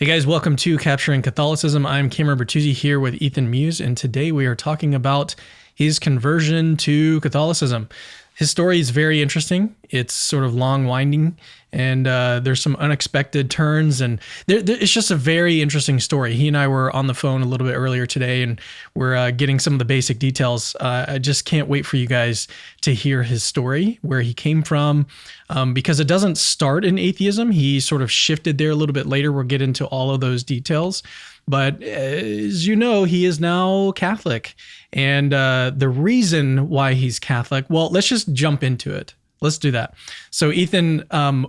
Hey guys, welcome to Capturing Catholicism. I'm Cameron Bertuzzi here with Ethan Muse, and today we are talking about his conversion to Catholicism. His story is very interesting. It's sort of long winding, and there's some unexpected turns, and it's just a very interesting story. He and I were on the phone a little bit earlier today, and we're getting some of the basic details. I just can't wait for you guys to hear his story, where he came from, because it doesn't start in atheism. He sort of shifted there a little bit later. We'll get into all of those details. But as you know, he is now Catholic. And the reason why he's Catholic, well, let's just jump into it. Let's do that. So Ethan,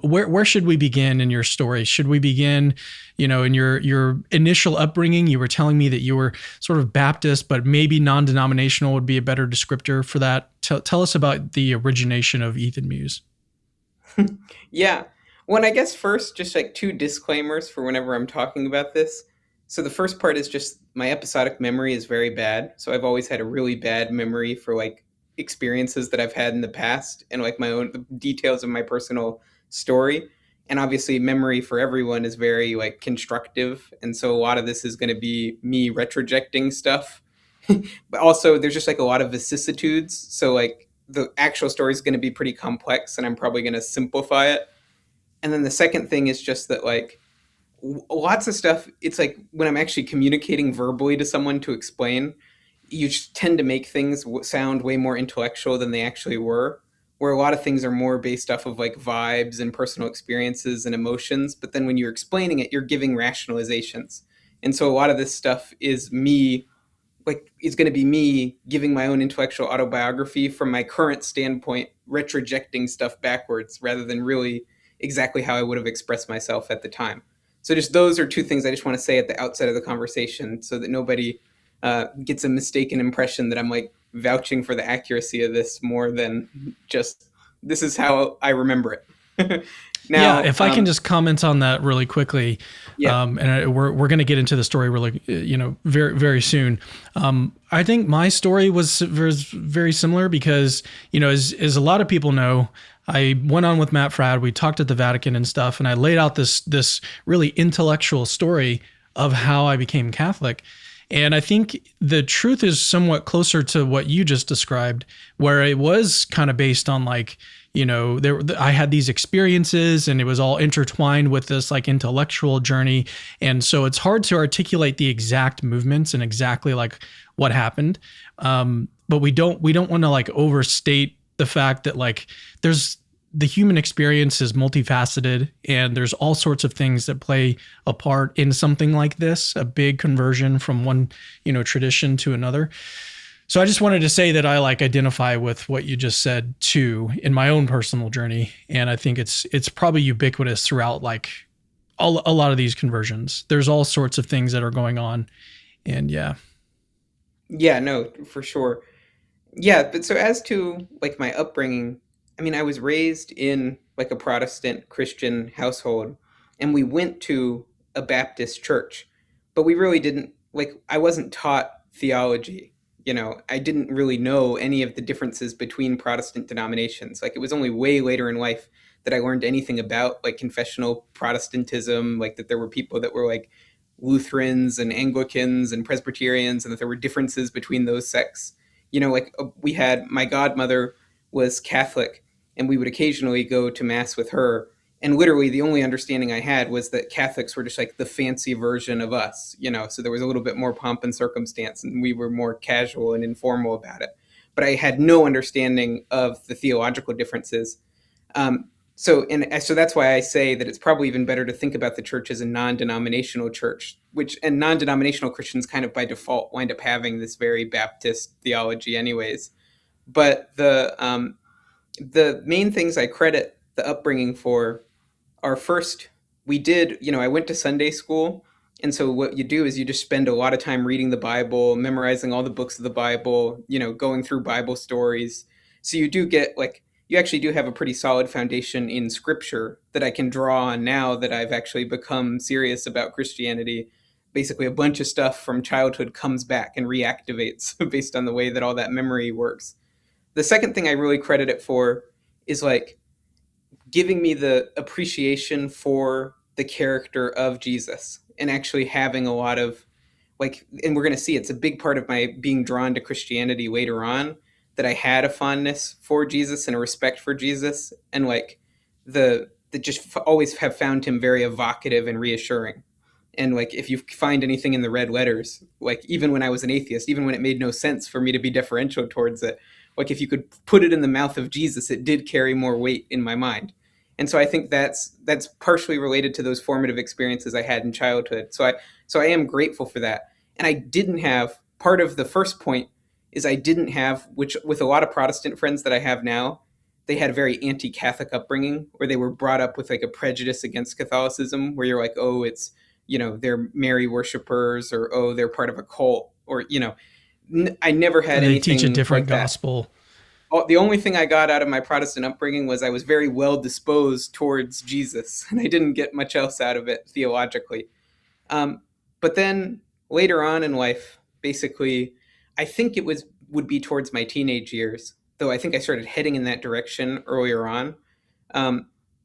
where should we begin in your story? Should we begin, in your initial upbringing? You were telling me that you were sort of Baptist, but maybe non-denominational would be a better descriptor for that. Tell us about the origination of Ethan Muse. Yeah. Well, I guess first, just like two disclaimers for whenever I'm talking about this. So the first part is just my episodic memory is very bad. So I've always had a really bad memory for like experiences that I've had in the past and like the details of my personal story. And obviously memory for everyone is very like constructive. And so a lot of this is going to be me retrojecting stuff. But also there's just like a lot of vicissitudes. So like the actual story is going to be pretty complex and I'm probably going to simplify it. And then the second thing is just that like lots of stuff, it's like when I'm actually communicating verbally to someone to explain, you just tend to make things sound way more intellectual than they actually were, where a lot of things are more based off of like vibes and personal experiences and emotions. But then when you're explaining it, you're giving rationalizations. And so a lot of this stuff is me, like it's going to be me giving my own intellectual autobiography from my current standpoint, retrojecting stuff backwards rather than really exactly how I would have expressed myself at the time. So just those are two things I just want to say at the outset of the conversation so that nobody gets a mistaken impression that I'm like vouching for the accuracy of this more than just this is how I remember it. Now, yeah, if I can just comment on that really quickly, yeah. And we're going to get into the story really, very, very soon. I think my story was very similar because, as a lot of people know, I went on with Matt Fradd. We talked at the Vatican and stuff, and I laid out this really intellectual story of how I became Catholic. And I think the truth is somewhat closer to what you just described, where it was kind of based on like, I had these experiences and it was all intertwined with this like intellectual journey. And so it's hard to articulate the exact movements and exactly like what happened. But we don't want to like overstate the fact that like the human experience is multifaceted and there's all sorts of things that play a part in something like this, a big conversion from one, tradition to another. So I just wanted to say that I like identify with what you just said too in my own personal journey. And I think it's probably ubiquitous throughout like a lot of these conversions. There's all sorts of things that are going on. And yeah. Yeah, no, for sure. Yeah, but so as to like my upbringing, I mean, I was raised in like a Protestant Christian household and we went to a Baptist church, but we really didn't I wasn't taught theology. I didn't really know any of the differences between Protestant denominations. Like it was only way later in life that I learned anything about like confessional Protestantism, like that there were people that were like Lutherans and Anglicans and Presbyterians and that there were differences between those sects. We had my godmother was Catholic and we would occasionally go to mass with her. And literally the only understanding I had was that Catholics were just like the fancy version of us, so there was a little bit more pomp and circumstance and we were more casual and informal about it. But I had no understanding of the theological differences. So that's why I say that it's probably even better to think about the church as a non-denominational church, and non-denominational Christians kind of by default wind up having this very Baptist theology anyways. But the main things I credit the upbringing for are first, I went to Sunday school. And so what you do is you just spend a lot of time reading the Bible, memorizing all the books of the Bible, going through Bible stories. So you actually do have a pretty solid foundation in scripture that I can draw on now that I've actually become serious about Christianity. Basically a bunch of stuff from childhood comes back and reactivates based on the way that all that memory works. The second thing I really credit it for is like giving me the appreciation for the character of Jesus. and actually having a lot of like, and we're going to see it's a big part of my being drawn to Christianity later on, that I had a fondness for Jesus and a respect for Jesus, and like that just always have found him very evocative and reassuring. And like, if you find anything in the red letters, like even when I was an atheist, even when it made no sense for me to be deferential towards it, like if you could put it in the mouth of Jesus, it did carry more weight in my mind. And so I think that's partially related to those formative experiences I had in childhood. So I am grateful for that. And I didn't have, part of the first point is I didn't have, which with a lot of Protestant friends that I have now, they had a very anti-Catholic upbringing, or they were brought up with like a prejudice against Catholicism, where you're like, oh, it's, they're Mary worshipers, or oh, they're part of a cult, or I never had They anything teach a different like that. gospel. The only thing I got out of my Protestant upbringing was I was very well disposed towards Jesus, and I didn't get much else out of it theologically. But then later on in life, basically, I think it would be towards my teenage years, though I think I started heading in that direction earlier on.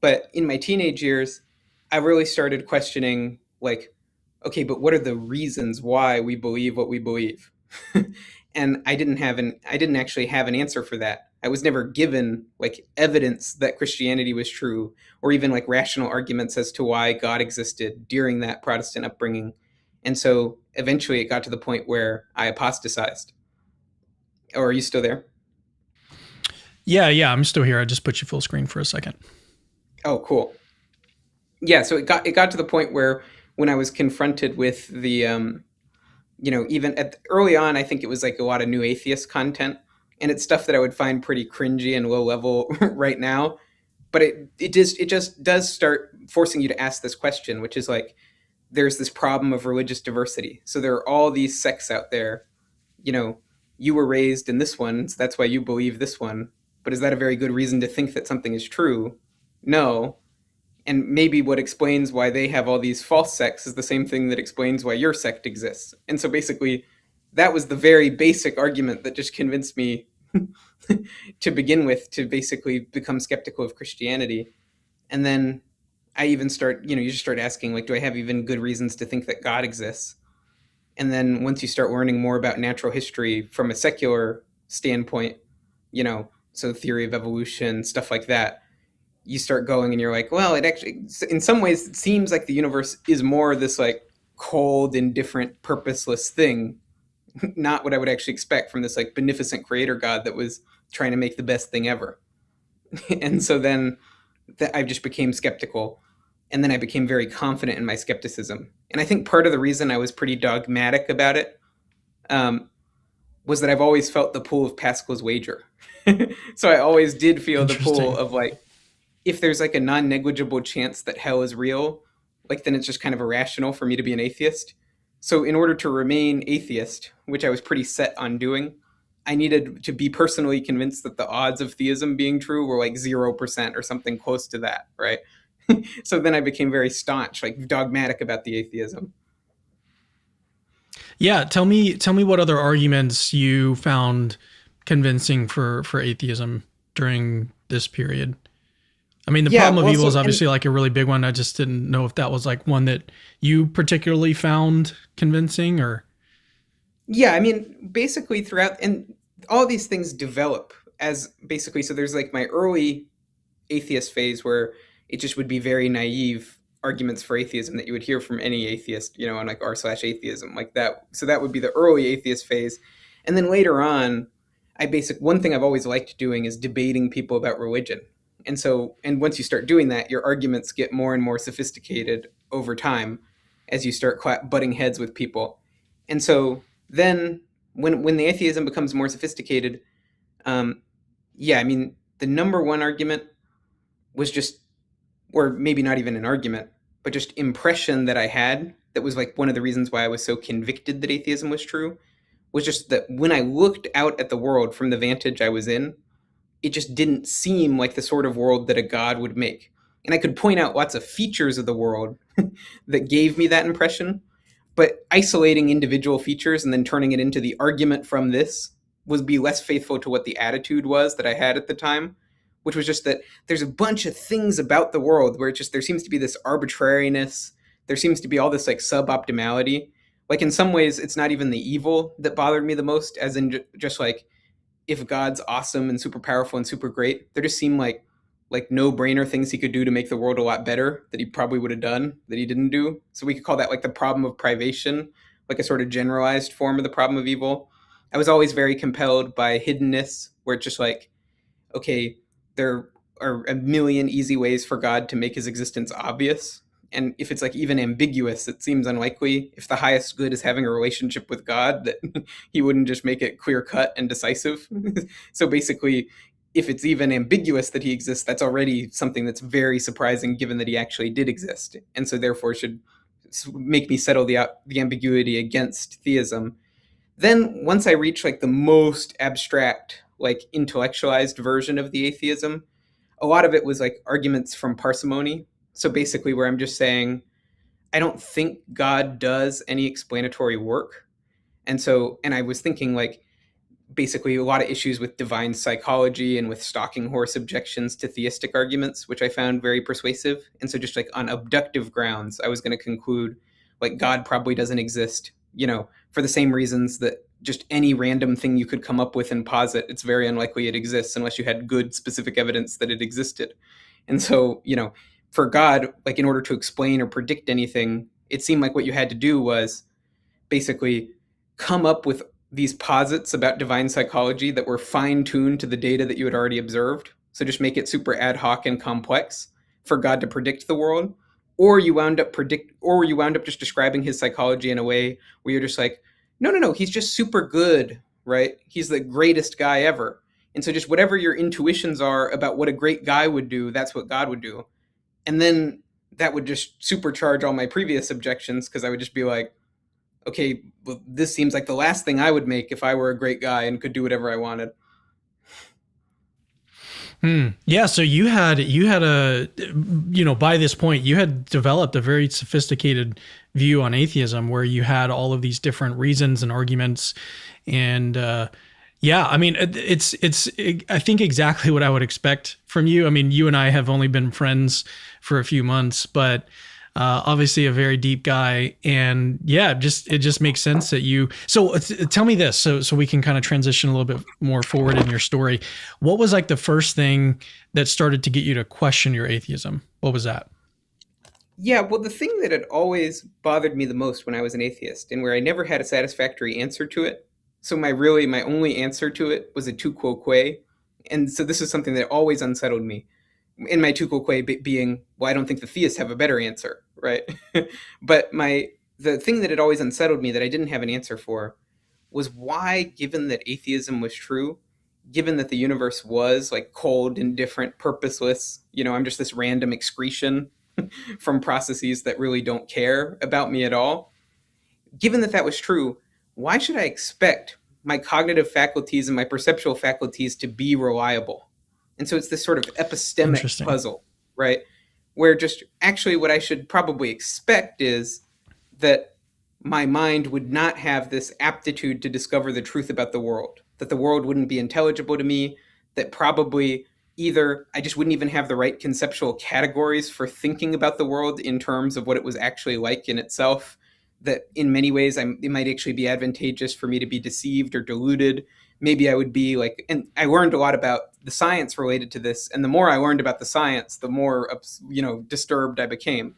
But in my teenage years, I really started questioning, like, okay, but what are the reasons why we believe what we believe? And I didn't actually have an answer for that. I was never given like evidence that Christianity was true, or even like rational arguments as to why God existed during that Protestant upbringing. And so eventually it got to the point where I apostatized. Oh, are you still there? Yeah, I'm still here. I just put you full screen for a second. Oh, cool. Yeah, so it got to the point where when I was confronted with the even early on, I think it was like a lot of new atheist content, and it's stuff that I would find pretty cringy and low level right now. But it just does start forcing you to ask this question, which is like, there's this problem of religious diversity. So there are all these sects out there. You were raised in this one, so that's why you believe this one. But is that a very good reason to think that something is true? No. And maybe what explains why they have all these false sects is the same thing that explains why your sect exists. And so basically, that was the very basic argument that just convinced me to begin with to basically become skeptical of Christianity. And then I even you just start asking, like, do I have even good reasons to think that God exists? And then once you start learning more about natural history from a secular standpoint, so theory of evolution, stuff like that, you start going and you're like, well, it actually, in some ways, it seems like the universe is more this like cold, indifferent, purposeless thing, not what I would actually expect from this like beneficent creator God that was trying to make the best thing ever. And so then I just became skeptical, and then I became very confident in my skepticism. And I think part of the reason I was pretty dogmatic about it was that I've always felt the pull of Pascal's wager. So I always did feel the pull of like, if there's like a non-negligible chance that hell is real, like then it's just kind of irrational for me to be an atheist. So in order to remain atheist, which I was pretty set on doing, I needed to be personally convinced that the odds of theism being true were like 0% or something close to that, right? So then I became very staunch, like dogmatic about the atheism. Yeah, tell me what other arguments you found convincing for atheism during this period. I mean, the problem of evil is obviously like a really big one. I just didn't know if that was like one that you particularly found convincing, or. Yeah, I mean, basically throughout, and all these things develop as basically, so there's like my early atheist phase where it just would be very naive arguments for atheism that you would hear from any atheist, on like r/atheism like that. So that would be the early atheist phase. And then later on, one thing I've always liked doing is debating people about religion. And once you start doing that, your arguments get more and more sophisticated over time as you start butting heads with people. And so then when the atheism becomes more sophisticated, the number one argument was just, or maybe not even an argument, but just impression that I had that was like one of the reasons why I was so convicted that atheism was true, was just that when I looked out at the world from the vantage I was in, it just didn't seem like the sort of world that a God would make. And I could point out lots of features of the world that gave me that impression, but isolating individual features and then turning it into the argument from this would be less faithful to what the attitude was that I had at the time, which was just that there's a bunch of things about the world where there seems to be this arbitrariness, there seems to be all this like suboptimality. Like in some ways, it's not even the evil that bothered me the most, as in just like if God's awesome and super powerful and super great, there just seem like no brainer things he could do to make the world a lot better that he probably would have done that he didn't do. So we could call that like the problem of privation, like a sort of generalized form of the problem of evil. I was always very compelled by hiddenness, where it's just like, okay, there are a million easy ways for God to make his existence obvious. And if it's like even ambiguous, it seems unlikely, if the highest good is having a relationship with God, that he wouldn't just make it clear cut and decisive. So basically, if it's even ambiguous that he exists, that's already something that's very surprising given that he actually did exist. And so therefore should make me settle the ambiguity against theism. Then once I reach like the most abstract, like intellectualized version of the atheism, a lot of it was like arguments from parsimony. So basically, where I'm just saying, I don't think God does any explanatory work. And I was thinking like basically a lot of issues with divine psychology and with stalking horse objections to theistic arguments, which I found very persuasive. And so just like on abductive grounds, I was going to conclude like God probably doesn't exist, for the same reasons that just any random thing you could come up with and posit, it's very unlikely it exists unless you had good specific evidence that it existed. And so, for God, like in order to explain or predict anything, it seemed like what you had to do was basically come up with these posits about divine psychology that were fine-tuned to the data that you had already observed. So just make it super ad hoc and complex for God to predict the world. Or you wound up just describing his psychology in a way where you're just like, no, he's just super good, right? He's the greatest guy ever. And so just whatever your intuitions are about what a great guy would do, that's what God would do. And then that would just supercharge all my previous objections, because I would just be like, okay, well, this seems like the last thing I would make if I were a great guy and could do whatever I wanted. Yeah. So you had by this point, you had developed a very sophisticated view on atheism, where you had all of these different reasons and arguments. And yeah, I mean, it's I think exactly what I would expect from you. I mean, you and I have only been friends for a few months, but obviously a very deep guy. And yeah, it just makes sense that you. So tell me this, so we can kind of transition a little bit more forward in your story. What was like the first thing that started to get you to question your atheism? What was that? Yeah, well, the thing that had always bothered me the most when I was an atheist, and where I never had a satisfactory answer to it. So my only answer to it was a tu quo que. And so this is something that always unsettled me. In my tu quo que being, well, I don't think the theists have a better answer, right? But the thing that had always unsettled me that I didn't have an answer for was why, given that atheism was true, given that the universe was like cold, indifferent, purposeless, I'm just this random excretion from processes that really don't care about me at all. Given that was true, why should I expect my cognitive faculties and my perceptual faculties to be reliable? And so it's this sort of epistemic puzzle, right? Where just actually what I should probably expect is that my mind would not have this aptitude to discover the truth about the world, that the world wouldn't be intelligible to me, that probably either I just wouldn't even have the right conceptual categories for thinking about the world in terms of what it was actually like in itself, that in many ways it might actually be advantageous for me to be deceived or deluded. Maybe I would be like, and I learned a lot about the science related to this. And the more I learned about the science, the more, disturbed I became.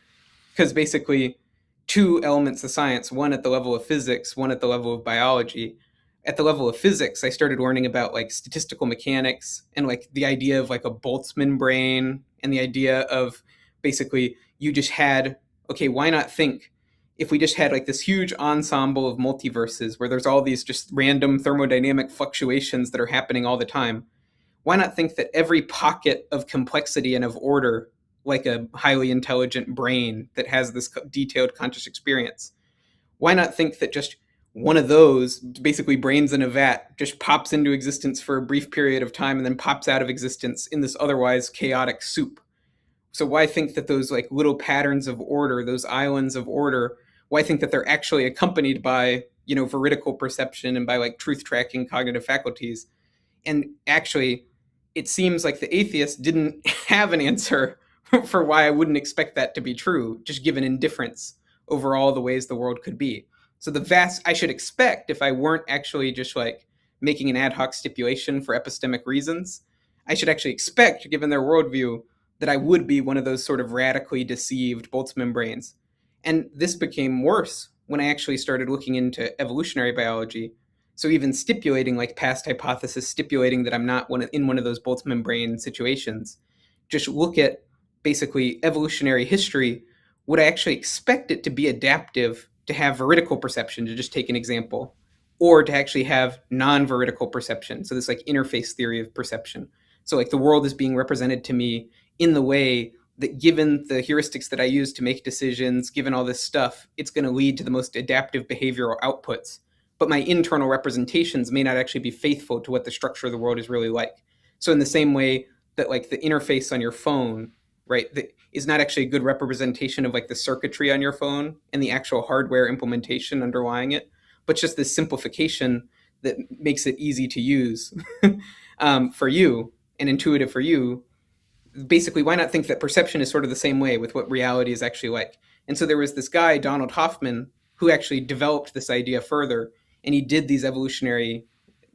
Because basically, two elements of science, one at the level of physics, one at the level of biology. At the level of physics, I started learning about like statistical mechanics and like the idea of like a Boltzmann brain, and the idea of basically you just had, okay, why not think if we just had like this huge ensemble of multiverses where there's all these just random thermodynamic fluctuations that are happening all the time, why not think that every pocket of complexity and of order, like a highly intelligent brain that has this detailed conscious experience, why not think that just one of those, basically brains in a vat, just pops into existence for a brief period of time and then pops out of existence in this otherwise chaotic soup? So why think that those like little patterns of order, those islands of order, why think that they're actually accompanied by, veridical perception and by like truth tracking cognitive faculties? And actually, it seems like the atheist didn't have an answer for why I wouldn't expect that to be true, just given indifference over all the ways the world could be. So I should expect, if I weren't actually just like making an ad hoc stipulation for epistemic reasons, I should actually expect, given their worldview, that I would be one of those sort of radically deceived Boltzmann brains. And this became worse when I actually started looking into evolutionary biology. So even stipulating like past hypothesis, stipulating that I'm not in one of those Boltzmann brain situations, just look at basically evolutionary history. Would I actually expect it to be adaptive to have veridical perception, to just take an example, or to actually have non-veridical perception? So this like interface theory of perception. So like the world is being represented to me in the way that, given the heuristics that I use to make decisions, given all this stuff, it's going to lead to the most adaptive behavioral outputs. But my internal representations may not actually be faithful to what the structure of the world is really like. So in the same way that like the interface on your phone, right, is not actually a good representation of like the circuitry on your phone and the actual hardware implementation underlying it, but just this simplification that makes it easy to use for you and intuitive for you. Basically, why not think that perception is sort of the same way with what reality is actually like? And so there was this guy, Donald Hoffman, who actually developed this idea further, and he did these evolutionary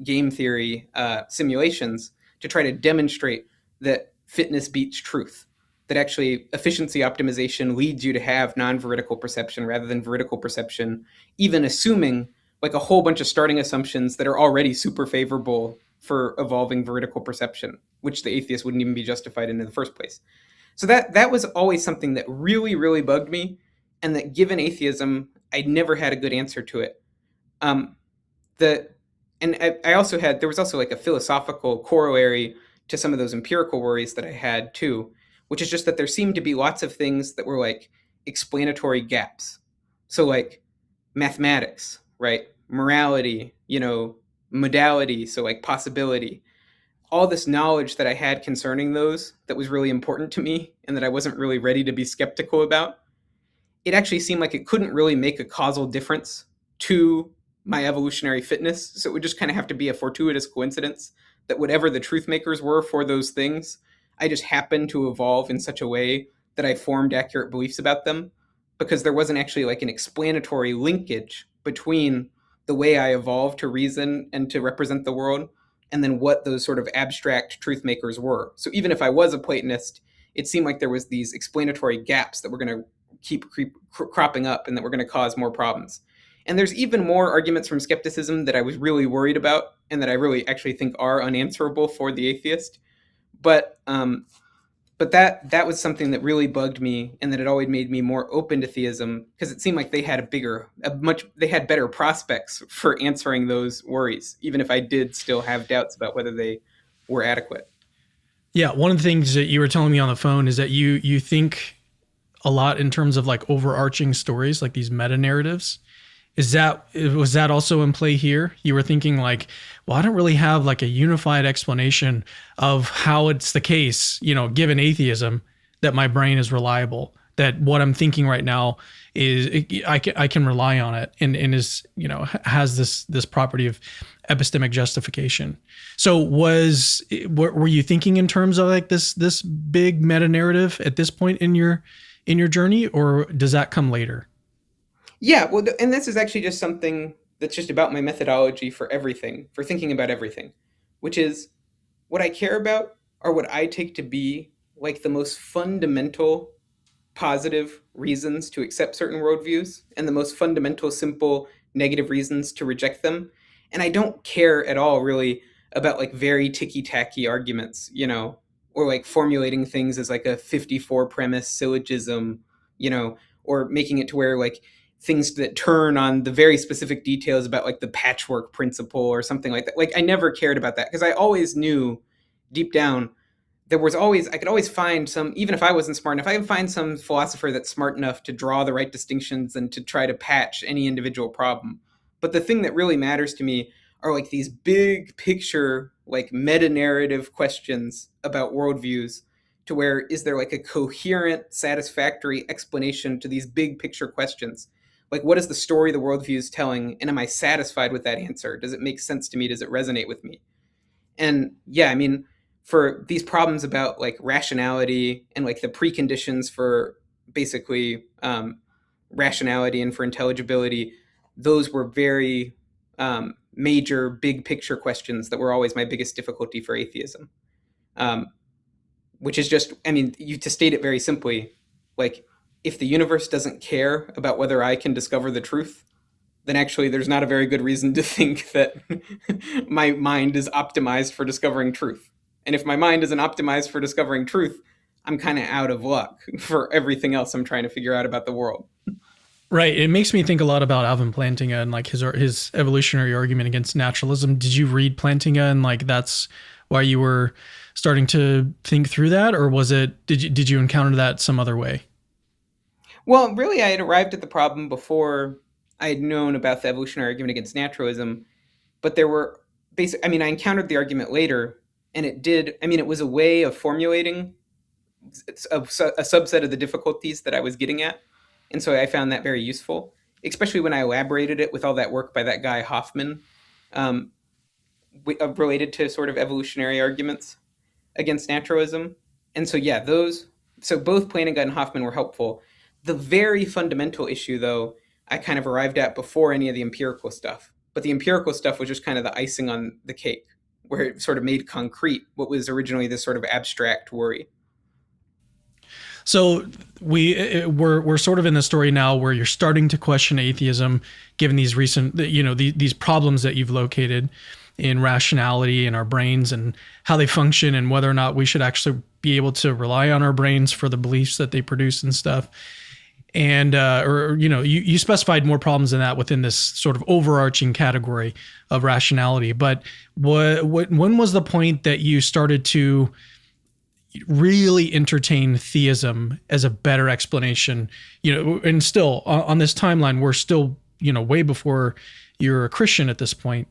game theory simulations to try to demonstrate that fitness beats truth, that actually efficiency optimization leads you to have non-veridical perception rather than veridical perception, even assuming like a whole bunch of starting assumptions that are already super favorable for evolving veridical perception, which the atheist wouldn't even be justified in the first place. So that was always something that really, really bugged me, and that, given atheism, I never had a good answer to it. I also had, there was also like a philosophical corollary to some of those empirical worries that I had too, which is just that there seemed to be lots of things that were like explanatory gaps. So like mathematics, right? Morality, modality, so like possibility, all this knowledge that I had concerning those that was really important to me and that I wasn't really ready to be skeptical about, it actually seemed like it couldn't really make a causal difference to my evolutionary fitness. So it would just kind of have to be a fortuitous coincidence that whatever the truth makers were for those things, I just happened to evolve in such a way that I formed accurate beliefs about them, because there wasn't actually like an explanatory linkage between the way I evolved to reason and to represent the world and then what those sort of abstract truth makers were. So even if I was a Platonist, it seemed like there was these explanatory gaps that were going to keep cropping up and that were going to cause more problems. And there's even more arguments from skepticism that I was really worried about and that I really actually think are unanswerable for the atheist. But that was something that really bugged me, and that it always made me more open to theism, because it seemed like they had they had better prospects for answering those worries, even if I did still have doubts about whether they were adequate. Yeah, one of the things that you were telling me on the phone is that you think a lot in terms of like overarching stories, like these meta narratives. Was that also in play here? You were thinking like, well, I don't really have like a unified explanation of how it's the case, given atheism, that my brain is reliable, that what I'm thinking right now is I can rely on it and is, has this property of epistemic justification. So were you thinking in terms of like this big meta narrative at this point in your journey, or does that come later? Yeah, well, and this is actually just something that's just about my methodology for everything, for thinking about everything, which is what I care about are what I take to be like the most fundamental positive reasons to accept certain worldviews and the most fundamental, simple, negative reasons to reject them. And I don't care at all really about like very ticky-tacky arguments, or like formulating things as like a 54 premise syllogism, or making it to where like things that turn on the very specific details about like the patchwork principle or something like that. Like I never cared about that, because I always knew deep down I could always find some, even if I wasn't smart enough, I could find some philosopher that's smart enough to draw the right distinctions and to try to patch any individual problem. But the thing that really matters to me are like these big picture, like meta narrative questions about worldviews, to where is there like a coherent, satisfactory explanation to these big picture questions? Like, what is the story the worldview is telling? And am I satisfied with that answer? Does it make sense to me? Does it resonate with me? And yeah, I mean, for these problems about like rationality and like the preconditions for basically rationality and for intelligibility, those were very major, big picture questions that were always my biggest difficulty for atheism. Which is just, I mean, to state it very simply, like, if the universe doesn't care about whether I can discover the truth, then actually there's not a very good reason to think that my mind is optimized for discovering truth. And if my mind isn't optimized for discovering truth, I'm kind of out of luck for everything else I'm trying to figure out about the world. Right. It makes me think a lot about Alvin Plantinga and like his evolutionary argument against naturalism. Did you read Plantinga and like that's why you were starting to think through that, or was it did you encounter that some other way? Well, really, I had arrived at the problem before I had known about the evolutionary argument against naturalism, but there were I mean, I encountered the argument later, and it was a way of formulating a subset of the difficulties that I was getting at. And so I found that very useful, especially when I elaborated it with all that work by that guy Hoffman, um, related to sort of evolutionary arguments against naturalism. And so, yeah, so both Plantinga and Hoffman were helpful. The very fundamental issue, though, I kind of arrived at before any of the empirical stuff. But the empirical stuff was just kind of the icing on the cake, where it sort of made concrete what was originally this sort of abstract worry. So we're sort of in the story now where you're starting to question atheism, given these recent, these problems that you've located in rationality in our brains and how they function, and whether or not we should actually be able to rely on our brains for the beliefs that they produce and stuff. And you specified more problems than that within this sort of overarching category of rationality. But when was the point that you started to really entertain theism as a better explanation? And still on this timeline, we're still way before you're a Christian at this point.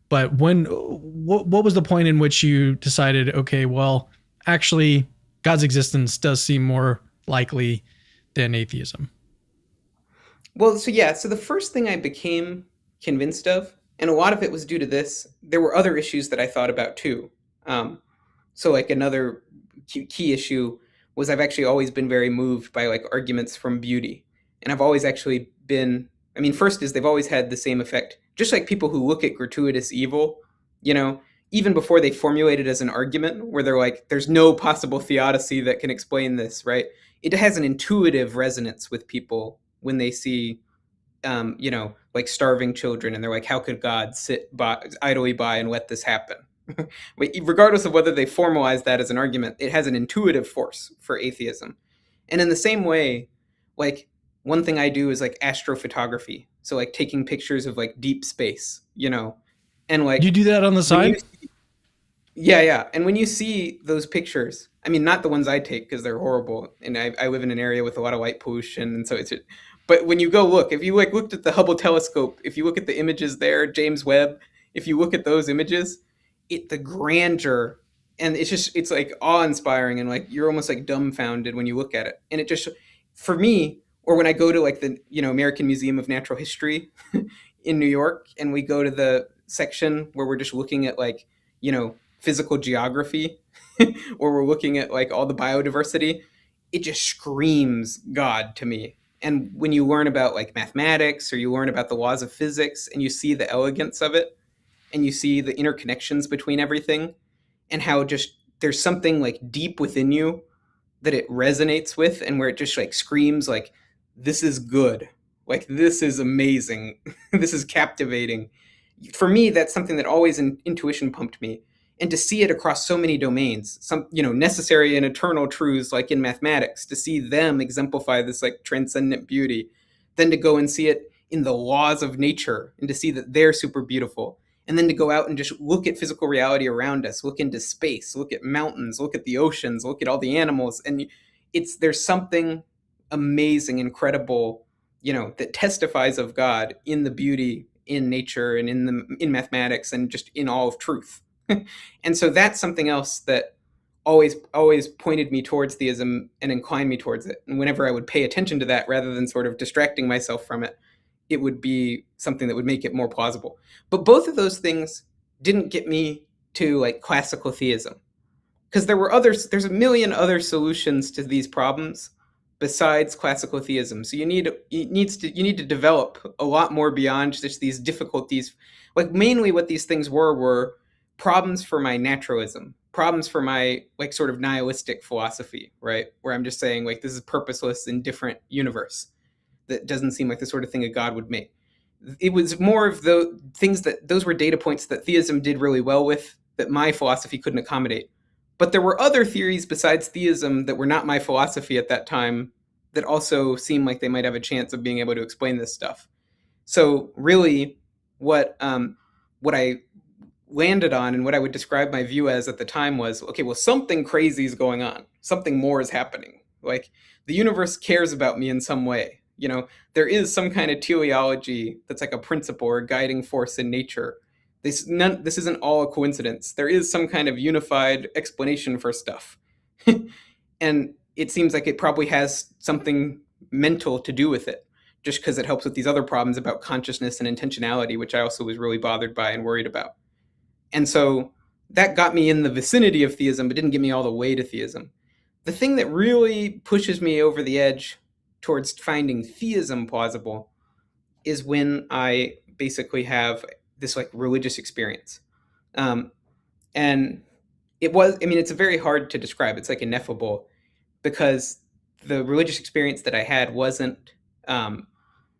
But what was the point in which you decided, okay, well, actually, God's existence does seem more likely than atheism? Well, so the first thing I became convinced of, and a lot of it was due to this, there were other issues that I thought about too. So like another key issue was I've actually always been very moved by like arguments from beauty. And I've always actually been, I mean, first is they've always had the same effect. Just like people who look at gratuitous evil, even before they formulate it as an argument, where they're like, there's no possible theodicy that can explain this, right? It has an intuitive resonance with people when they see, like starving children, and they're like, how could God sit idly by and let this happen? Regardless of whether they formalize that as an argument, it has an intuitive force for atheism. And in the same way, like one thing I do is like astrophotography. So like taking pictures of like deep space, and like, you do that on the side? Yeah. And when you see those pictures, I mean, not the ones I take because they're horrible. And I live in an area with a lot of light pollution. And so but when you go look, if you like looked at the Hubble telescope, if you look at the images there, James Webb, if you look at those images, the grandeur, and it's like awe-inspiring, and like you're almost like dumbfounded when you look at it. And it just, for me, or when I go to like the American Museum of Natural History in New York, and we go to the section where we're just looking at like physical geography, or we're looking at like all the biodiversity, it just screams God to me. And when you learn about like mathematics, or you learn about the laws of physics, and you see the elegance of it, and you see the interconnections between everything, and how just there's something like deep within you that it resonates with, and where it just like screams like, this is good, like this is amazing, this is captivating. For me, that's something that always intuition pumped me. And to see it across so many domains, some necessary and eternal truths, like in mathematics, to see them exemplify this like transcendent beauty, then to go and see it in the laws of nature, and to see that they're super beautiful, and then to go out and just look at physical reality around us, look into space, look at mountains, look at the oceans, look at all the animals, and there's something amazing, incredible, that testifies of God in the beauty in nature, and in mathematics, and just in all of truth. And so that's something else that always pointed me towards theism and inclined me towards it. And whenever I would pay attention to that, rather than sort of distracting myself from it, it would be something that would make it more plausible. But both of those things didn't get me to like classical theism, because there's a million other solutions to these problems besides classical theism. So you need to develop a lot more beyond just these difficulties. Like mainly what these things were problems for my naturalism, problems for my like sort of nihilistic philosophy, right? Where I'm just saying like this is purposeless, indifferent universe that doesn't seem like the sort of thing a god would make. It was more of the things that those were data points that theism did really well with that my philosophy couldn't accommodate. But there were other theories besides theism that were not my philosophy at that time that also seemed like they might have a chance of being able to explain this stuff. So really, what I landed on and what I would describe my view as at the time was, okay, well, something crazy is going on. Something more is happening. Like the universe cares about me in some way. You know, there is some kind of teleology that's like a principle or a guiding force in nature. This isn't all a coincidence. There is some kind of unified explanation for stuff. And it seems like it probably has something mental to do with it, just because it helps with these other problems about consciousness and intentionality, which I also was really bothered by and worried about. And so that got me in the vicinity of theism, but didn't get me all the way to theism. The thing that really pushes me over the edge towards finding theism plausible is when I basically have this like religious experience. And it's very hard to describe. It's like ineffable because the religious experience that I had wasn't,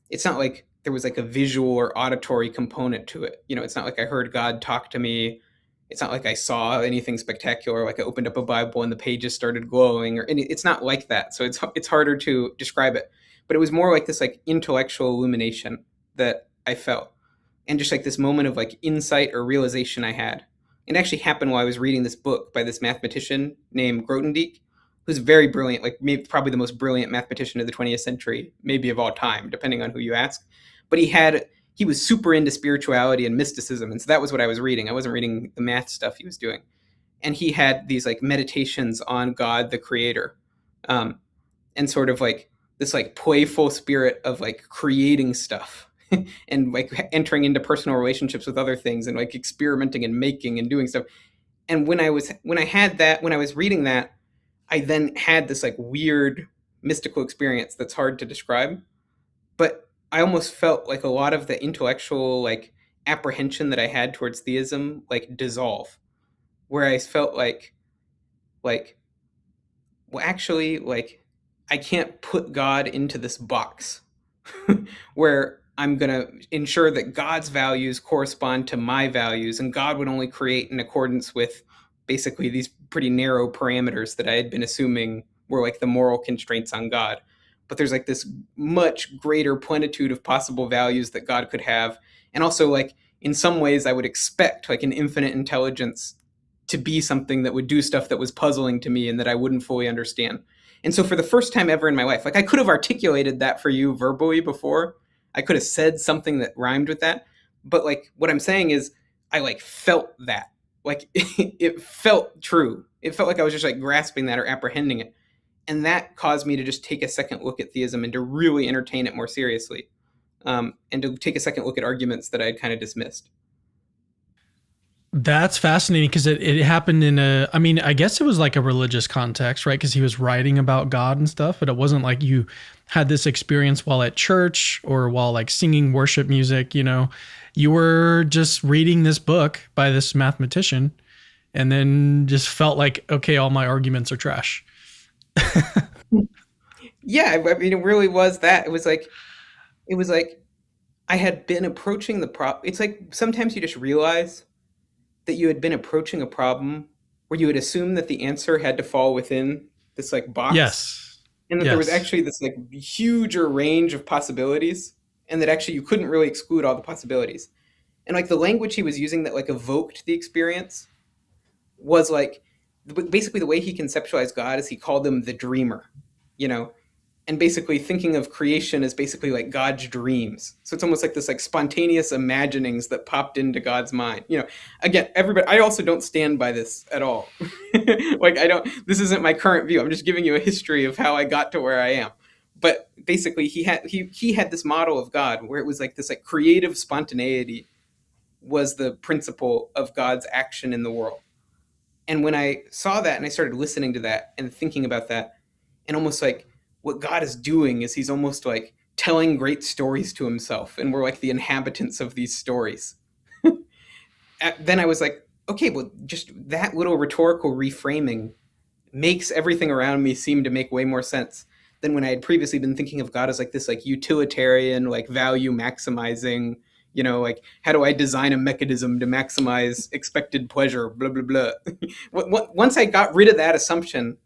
it's not like there was like a visual or auditory component to it. You know, it's not like I heard God talk to me. It's not like I saw anything spectacular, like I opened up a Bible and the pages started glowing, and it's not like that. So it's harder to describe it. But it was more like this like intellectual illumination that I felt, and just like this moment of like insight or realization I had. It actually happened while I was reading this book by this mathematician named Grothendieck, who's very brilliant, like maybe probably the most brilliant mathematician of the 20th century, maybe of all time, depending on who you ask. But he was super into spirituality and mysticism, and so that was what I was reading. I wasn't reading the math stuff he was doing. And he had these like meditations on God the creator, and sort of like this like playful spirit of like creating stuff and like entering into personal relationships with other things and like experimenting and making and doing stuff. And when I was reading that, I then had this like weird mystical experience that's hard to describe. But I almost felt like a lot of the intellectual like apprehension that I had towards theism like dissolve, where I felt like well actually like I can't put God into this box where I'm going to ensure that God's values correspond to my values, and God would only create in accordance with basically these pretty narrow parameters that I had been assuming were like the moral constraints on God. But there's like this much greater plenitude of possible values that God could have. And also like in some ways I would expect like an infinite intelligence to be something that would do stuff that was puzzling to me and that I wouldn't fully understand. And so for the first time ever in my life, like I could have articulated that for you verbally before. I could have said something that rhymed with that. But like what I'm saying is I like felt that. Like it felt true. It felt like I was just like grasping that or apprehending it. And that caused me to just take a second look at theism and to really entertain it more seriously, and to take a second look at arguments that I had kind of dismissed. That's fascinating because it happened in I guess it was like a religious context, right? Because he was writing about God and stuff, but it wasn't like you had this experience while at church or while like singing worship music, you know. You were just reading this book by this mathematician and then just felt like, okay, all my arguments are trash. Yeah, I mean, it really was that. It was like I had been approaching the problem. It's like sometimes you just realize that you had been approaching a problem where you had assumed that the answer had to fall within this like box, Yes. and that there was Yes. actually this like huger range of possibilities, and that actually you couldn't really exclude all the possibilities. And like the language he was using that like evoked the experience was like basically the way he conceptualized God is he called him the dreamer, you know, and basically thinking of creation as basically like God's dreams. So it's almost like this like spontaneous imaginings that popped into God's mind. You know, again, everybody, I also don't stand by this at all. Like this isn't my current view. I'm just giving you a history of how I got to where I am. But basically he had this model of God where it was like this like creative spontaneity was the principle of God's action in the world. And when I saw that and I started listening to that and thinking about that, and almost like what God is doing is he's almost like telling great stories to himself, and we're like the inhabitants of these stories. Then I was like, okay, well, just that little rhetorical reframing makes everything around me seem to make way more sense than when I had previously been thinking of God as like this like utilitarian, like value maximizing, like how do I design a mechanism to maximize expected pleasure, blah, blah, blah. Once I got rid of that assumption,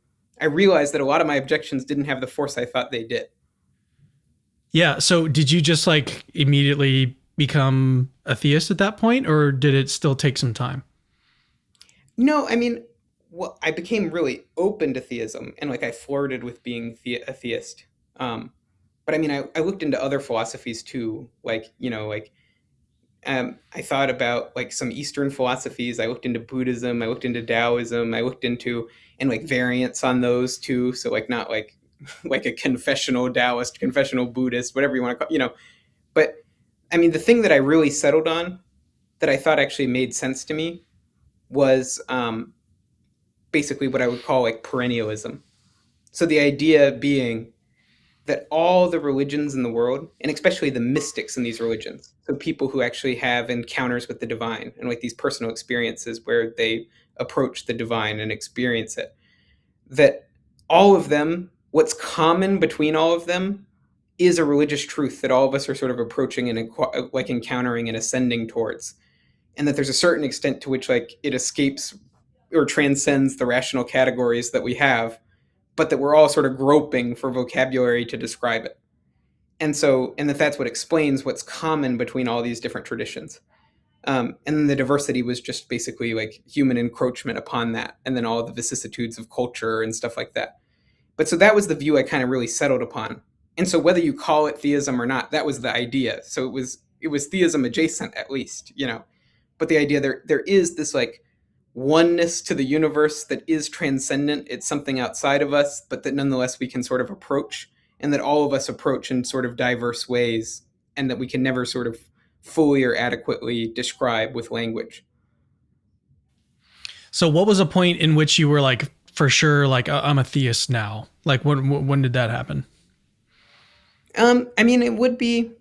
I realized that a lot of my objections didn't have the force I thought they did. Yeah. So did you just like immediately become a theist at that point, or did it still take some time? No, I mean, well, I became really open to theism, and like I flirted with being a theist. Um, but I mean, I looked into other philosophies too, like I thought about like some Eastern philosophies. I looked into Buddhism. I looked into Taoism. I looked into and like variants on those too. So like not like like a confessional Taoist, confessional Buddhist, whatever you want to call, But I mean, the thing that I really settled on that I thought actually made sense to me was basically what I would call like perennialism. So the idea being that all the religions in the world, and especially the mystics in these religions, so people who actually have encounters with the divine and like these personal experiences where they approach the divine and experience it, that all of them, what's common between all of them is a religious truth that all of us are sort of approaching and like encountering and ascending towards. And that there's a certain extent to which like it escapes or transcends the rational categories that we have, but that we're all sort of groping for vocabulary to describe it. And that's what explains what's common between all these different traditions. And then the diversity was just basically like human encroachment upon that, and then all the vicissitudes of culture and stuff like that. But so that was the view I kind of really settled upon. And so whether you call it theism or not, that was the idea. So it was theism adjacent at least. But the idea there is this like oneness to the universe that is transcendent. It's something outside of us, but that nonetheless we can sort of approach, and that all of us approach in sort of diverse ways, and that we can never sort of fully or adequately describe with language. So what was a point in which you were like, for sure, like I'm a theist now? Like when did that happen? I mean, it would be,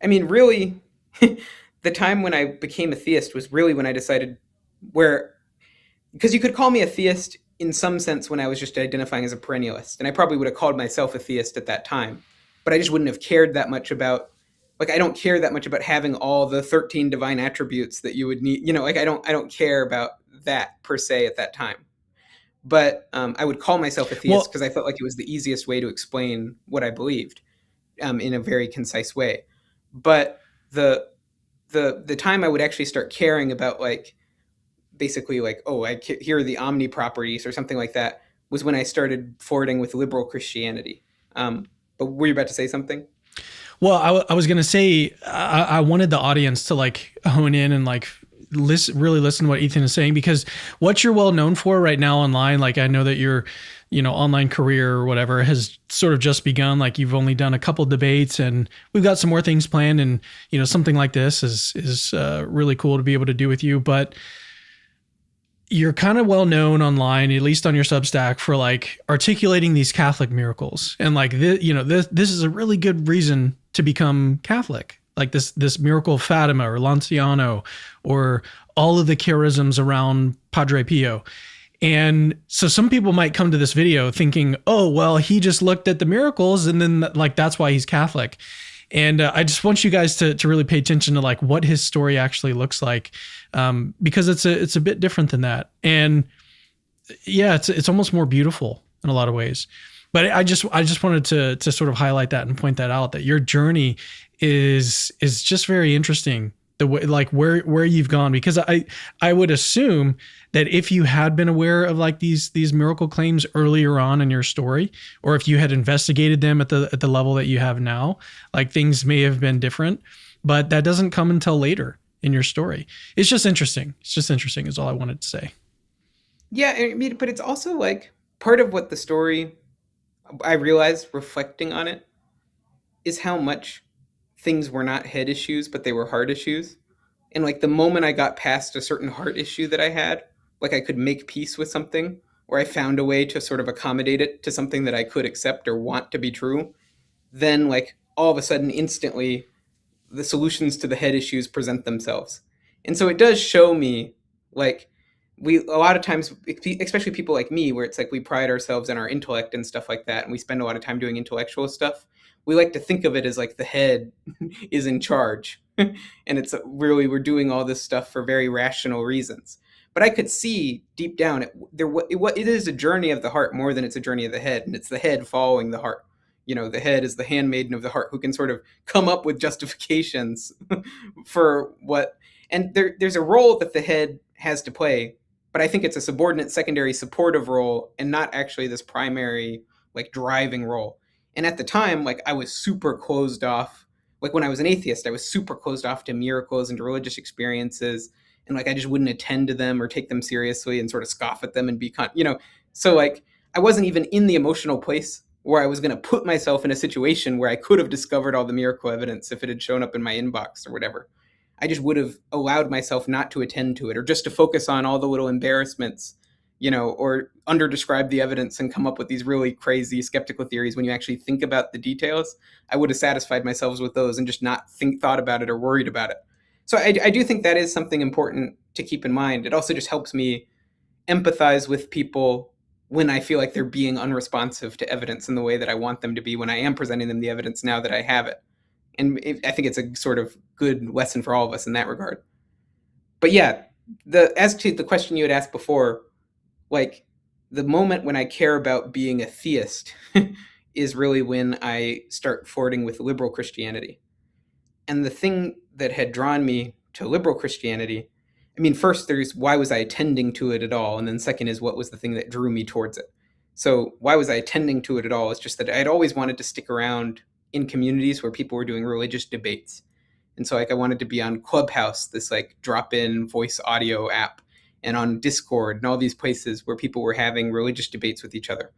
I mean, really, the time when I became a theist was really when I decided where, because you could call me a theist in some sense when I was just identifying as a perennialist, and I probably would have called myself a theist at that time, but I just wouldn't have cared that much about, like, I don't care that much about having all the 13 divine attributes that you would need, like I don't care about that per se at that time. But I would call myself a theist Well, because I felt like it was the easiest way to explain what I believed in a very concise way. But the time I would actually start caring about like basically like, oh, here are the omni properties or something like that, was when I started forwarding with liberal Christianity. But were you about to say something? well, I was gonna say I wanted the audience to like hone in and like really listen to what Ethan is saying, because what you're well known for right now online, like I know that your online career or whatever has sort of just begun. Like you've only done a couple debates, and we've got some more things planned, and something like this is really cool to be able to do with you. But you're kind of well known online, at least on your Substack, for like articulating these Catholic miracles, and like this is a really good reason to become Catholic. Like this miracle of Fatima or Lanciano, or all of the charisms around Padre Pio. And so some people might come to this video thinking, oh, well, he just looked at the miracles and then like that's why he's Catholic. And I just want you guys to really pay attention to like what his story actually looks like, because it's a bit different than that. And yeah, it's almost more beautiful in a lot of ways. But I just wanted to sort of highlight that and point that out, that your journey is just very interesting, the way like where you've gone, because I would assume that if you had been aware of like these miracle claims earlier on in your story, or if you had investigated them at the level that you have now, like things may have been different. But that doesn't come until later in your story. It's just interesting. It's just interesting is all I wanted to say. Yeah, I mean, but it's also like part of what the story, I realized reflecting on it, is how much things were not head issues, but they were heart issues. And like the moment I got past a certain heart issue that I had, like I could make peace with something, or I found a way to sort of accommodate it to something that I could accept or want to be true, then like all of a sudden instantly the solutions to the head issues present themselves. And so it does show me like we a lot of times, especially people like me, where it's like we pride ourselves in our intellect and stuff like that, and we spend a lot of time doing intellectual stuff. We like to think of it as like the head is in charge, and it's really we're doing all this stuff for very rational reasons. But I could see deep down it is a journey of the heart more than it's a journey of the head, and it's the head following the heart. The head is the handmaiden of the heart who can sort of come up with justifications for what. And there's a role that the head has to play, but I think it's a subordinate, secondary, supportive role, and not actually this primary like driving role. And at the time, like I was super closed off. Like when I was an atheist, I was super closed off to miracles and to religious experiences, and like I just wouldn't attend to them or take them seriously and sort of scoff at them and be so like I wasn't even in the emotional place where I was going to put myself in a situation where I could have discovered all the miracle evidence if it had shown up in my inbox or whatever. I just would have allowed myself not to attend to it, or just to focus on all the little embarrassments, or underdescribe the evidence and come up with these really crazy skeptical theories when you actually think about the details. I would have satisfied myself with those and just not thought about it or worried about it. So I do think that is something important to keep in mind. It also just helps me empathize with people when I feel like they're being unresponsive to evidence in the way that I want them to be when I am presenting them the evidence now that I have it. And I think it's a sort of good lesson for all of us in that regard. But yeah, as to the question you had asked before, like the moment when I care about being a theist is really when I start flirting with liberal Christianity. And the thing that had drawn me to liberal Christianity, I mean, first there's why was I attending to it at all? And then second is what was the thing that drew me towards it? So why was I attending to it at all? It's just that I'd always wanted to stick around in communities where people were doing religious debates. And so like I wanted to be on Clubhouse, this like drop-in voice audio app, and on Discord and all these places where people were having religious debates with each other.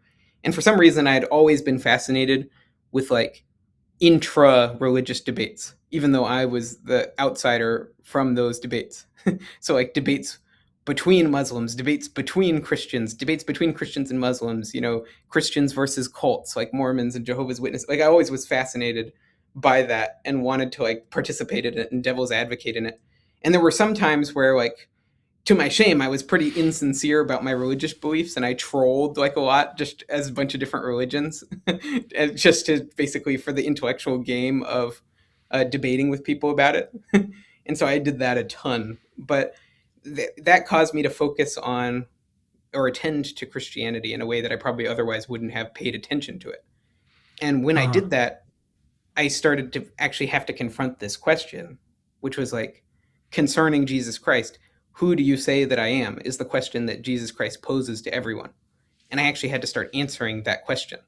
And for some reason, I had always been fascinated with like intra-religious debates, even though I was the outsider from those debates. So like debates between Muslims, debates between Christians, debates between Christians and Muslims, Christians versus cults like Mormons and Jehovah's Witnesses. Like I always was fascinated by that and wanted to like participate in it and devil's advocate in it. And there were some times where like, to my shame, I was pretty insincere about my religious beliefs, and I trolled like a lot, just as a bunch of different religions, just to basically for the intellectual game of debating with people about it. And so I did that a ton, but that caused me to focus on or attend to Christianity in a way that I probably otherwise wouldn't have paid attention to it. And when I did that, I started to actually have to confront this question, which was like, concerning Jesus Christ, who do you say that I am, is the question that Jesus Christ poses to everyone. And I actually had to start answering that question.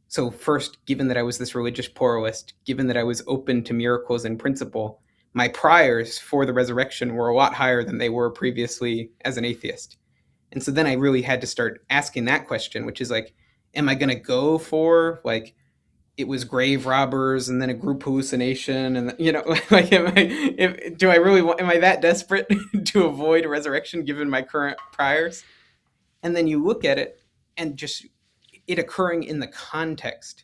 So first, given that I was this religious pluralist, given that I was open to miracles in principle, my priors for the resurrection were a lot higher than they were previously as an atheist. And so then I really had to start asking that question, which is like, am I going to go for like, it was grave robbers and then a group hallucination, and like am I that desperate to avoid resurrection given my current priors? And then you look at it and just it occurring in the context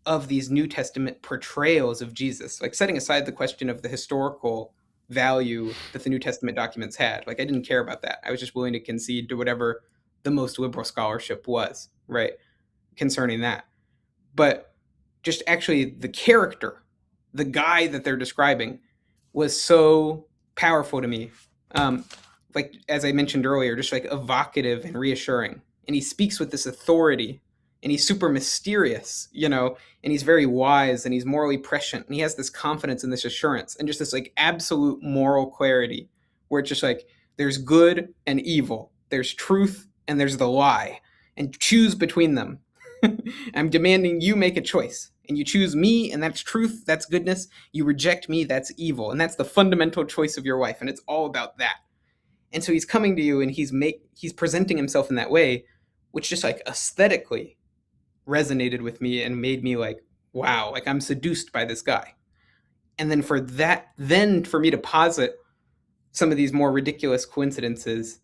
of these New Testament portrayals of Jesus, like setting aside the question of the historical value that the New Testament documents had. Like I didn't care about that. I was just willing to concede to whatever the most liberal scholarship was, right, concerning that. But just actually the character, the guy that they're describing, was so powerful to me. Like, as I mentioned earlier, just like evocative and reassuring. And he speaks with this authority, and he's super mysterious, and he's very wise, and he's morally prescient, and he has this confidence and this assurance and just this like absolute moral clarity where it's just like, there's good and evil, there's truth and there's the lie, and choose between them. I'm demanding you make a choice, and you choose me, and that's truth, that's goodness. You reject me, that's evil, and that's the fundamental choice of your life, and it's all about that. And so he's coming to you, and he's presenting himself in that way, which just like aesthetically resonated with me and made me like, wow, like I'm seduced by this guy. And then for me to posit some of these more ridiculous coincidences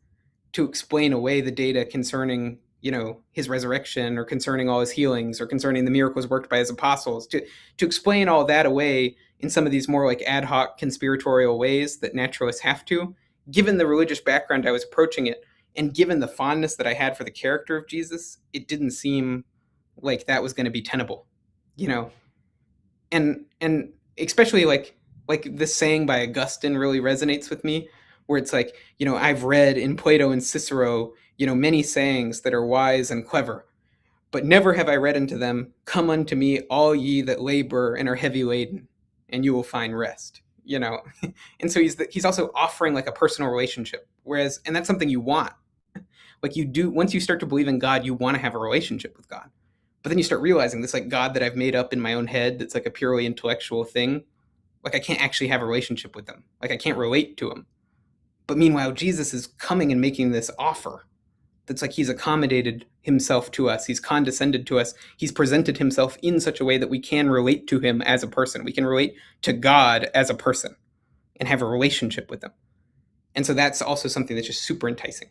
to explain away the data concerning, his resurrection, or concerning all his healings, or concerning the miracles worked by his apostles, to explain all that away in some of these more like ad hoc conspiratorial ways that naturalists have to, given the religious background I was approaching it, and given the fondness that I had for the character of Jesus, it didn't seem like that was going to be tenable, you know. And especially like this saying by Augustine really resonates with me, where it's like, I've read in Plato and Cicero, many sayings that are wise and clever, but never have I read unto them, come unto me, all ye that labor and are heavy laden, and you will find rest. And so he's also offering like a personal relationship, and that's something you want. Like you do, once you start to believe in God, you want to have a relationship with God. But then you start realizing this like God that I've made up in my own head, that's like a purely intellectual thing. Like I can't actually have a relationship with him. Like I can't relate to him. But meanwhile, Jesus is coming and making this offer that's like he's accommodated himself to us. He's condescended to us. He's presented himself in such a way that we can relate to him as a person. We can relate to God as a person and have a relationship with him. And so that's also something that's just super enticing.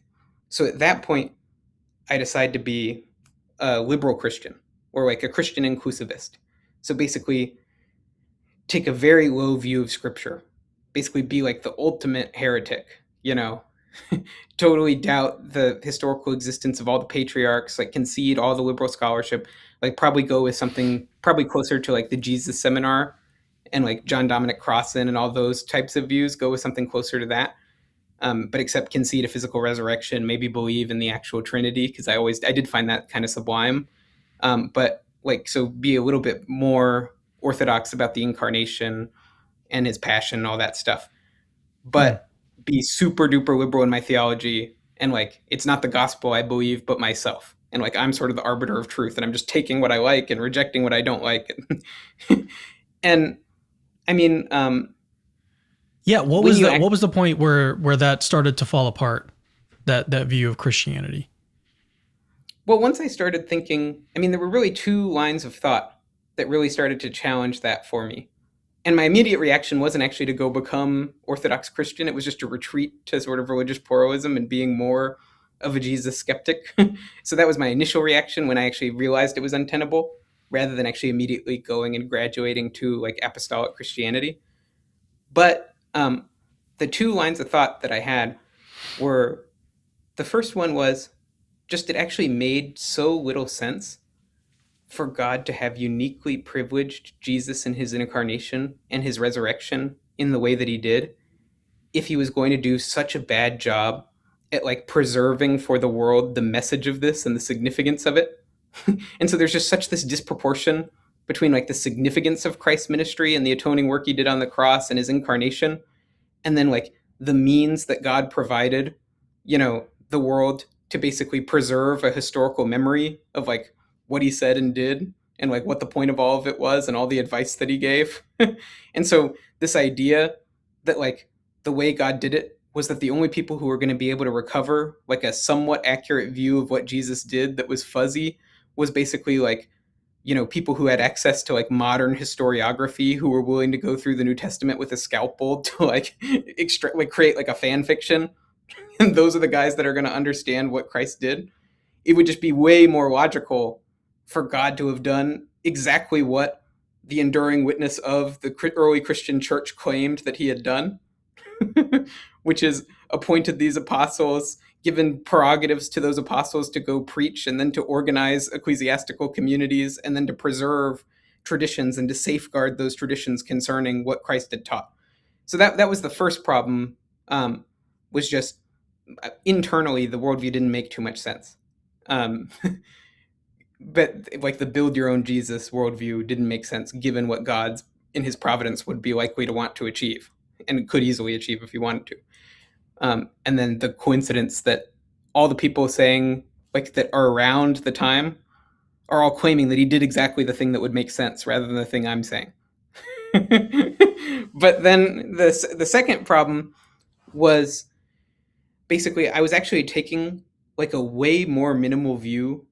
So at that point, I decided to be a liberal Christian, or like a Christian inclusivist. So basically take a very low view of scripture, basically be like the ultimate heretic, totally doubt the historical existence of all the patriarchs, like concede all the liberal scholarship, like probably go with something probably closer to like the Jesus Seminar and like John Dominic Crossan and all those types of views, go with something closer to that. But except concede a physical resurrection, maybe believe in the actual Trinity, because I did find that kind of sublime. But like, so be a little bit more orthodox about the incarnation and his passion and all that stuff, but be super duper liberal in my theology. And like, it's not the gospel I believe, but myself. And like, I'm sort of the arbiter of truth, and I'm just taking what I like and rejecting what I don't like. And I mean, yeah. What was the point where that started to fall apart? That view of Christianity. Well, once I started thinking, I mean, there were really two lines of thought that really started to challenge that for me. And my immediate reaction wasn't actually to go become Orthodox Christian. It was just to retreat to sort of religious pluralism and being more of a Jesus skeptic. So that was my initial reaction when I actually realized it was untenable, rather than actually immediately going and graduating to like apostolic Christianity. But the two lines of thought that I had were, the first one was just it actually made so little sense for God to have uniquely privileged Jesus in his incarnation and his resurrection in the way that he did, if he was going to do such a bad job at like preserving for the world the message of this and the significance of it. And so there's just such this disproportion between like the significance of Christ's ministry and the atoning work he did on the cross and his incarnation, and then like the means that God provided, the world to basically preserve a historical memory of like what he said and did, and like what the point of all of it was, and all the advice that he gave. And so this idea that like the way God did it was that the only people who were going to be able to recover like a somewhat accurate view of what Jesus did that was fuzzy was basically like, people who had access to like modern historiography, who were willing to go through the New Testament with a scalpel to like create like a fan fiction. And those are the guys that are going to understand what Christ did. It would just be way more logical for God to have done exactly what the enduring witness of the early Christian church claimed that he had done, which is appointed these apostles, given prerogatives to those apostles to go preach, and then to organize ecclesiastical communities, and then to preserve traditions and to safeguard those traditions concerning what Christ had taught. So that was the first problem, was just internally the worldview didn't make too much sense. But like the build your own Jesus worldview didn't make sense given what God's in his providence would be likely to want to achieve, and could easily achieve if he wanted to. And then the coincidence that all the people saying like that are around the time are all claiming that he did exactly the thing that would make sense rather than the thing I'm saying. But then the second problem was basically I was actually taking like a way more minimal view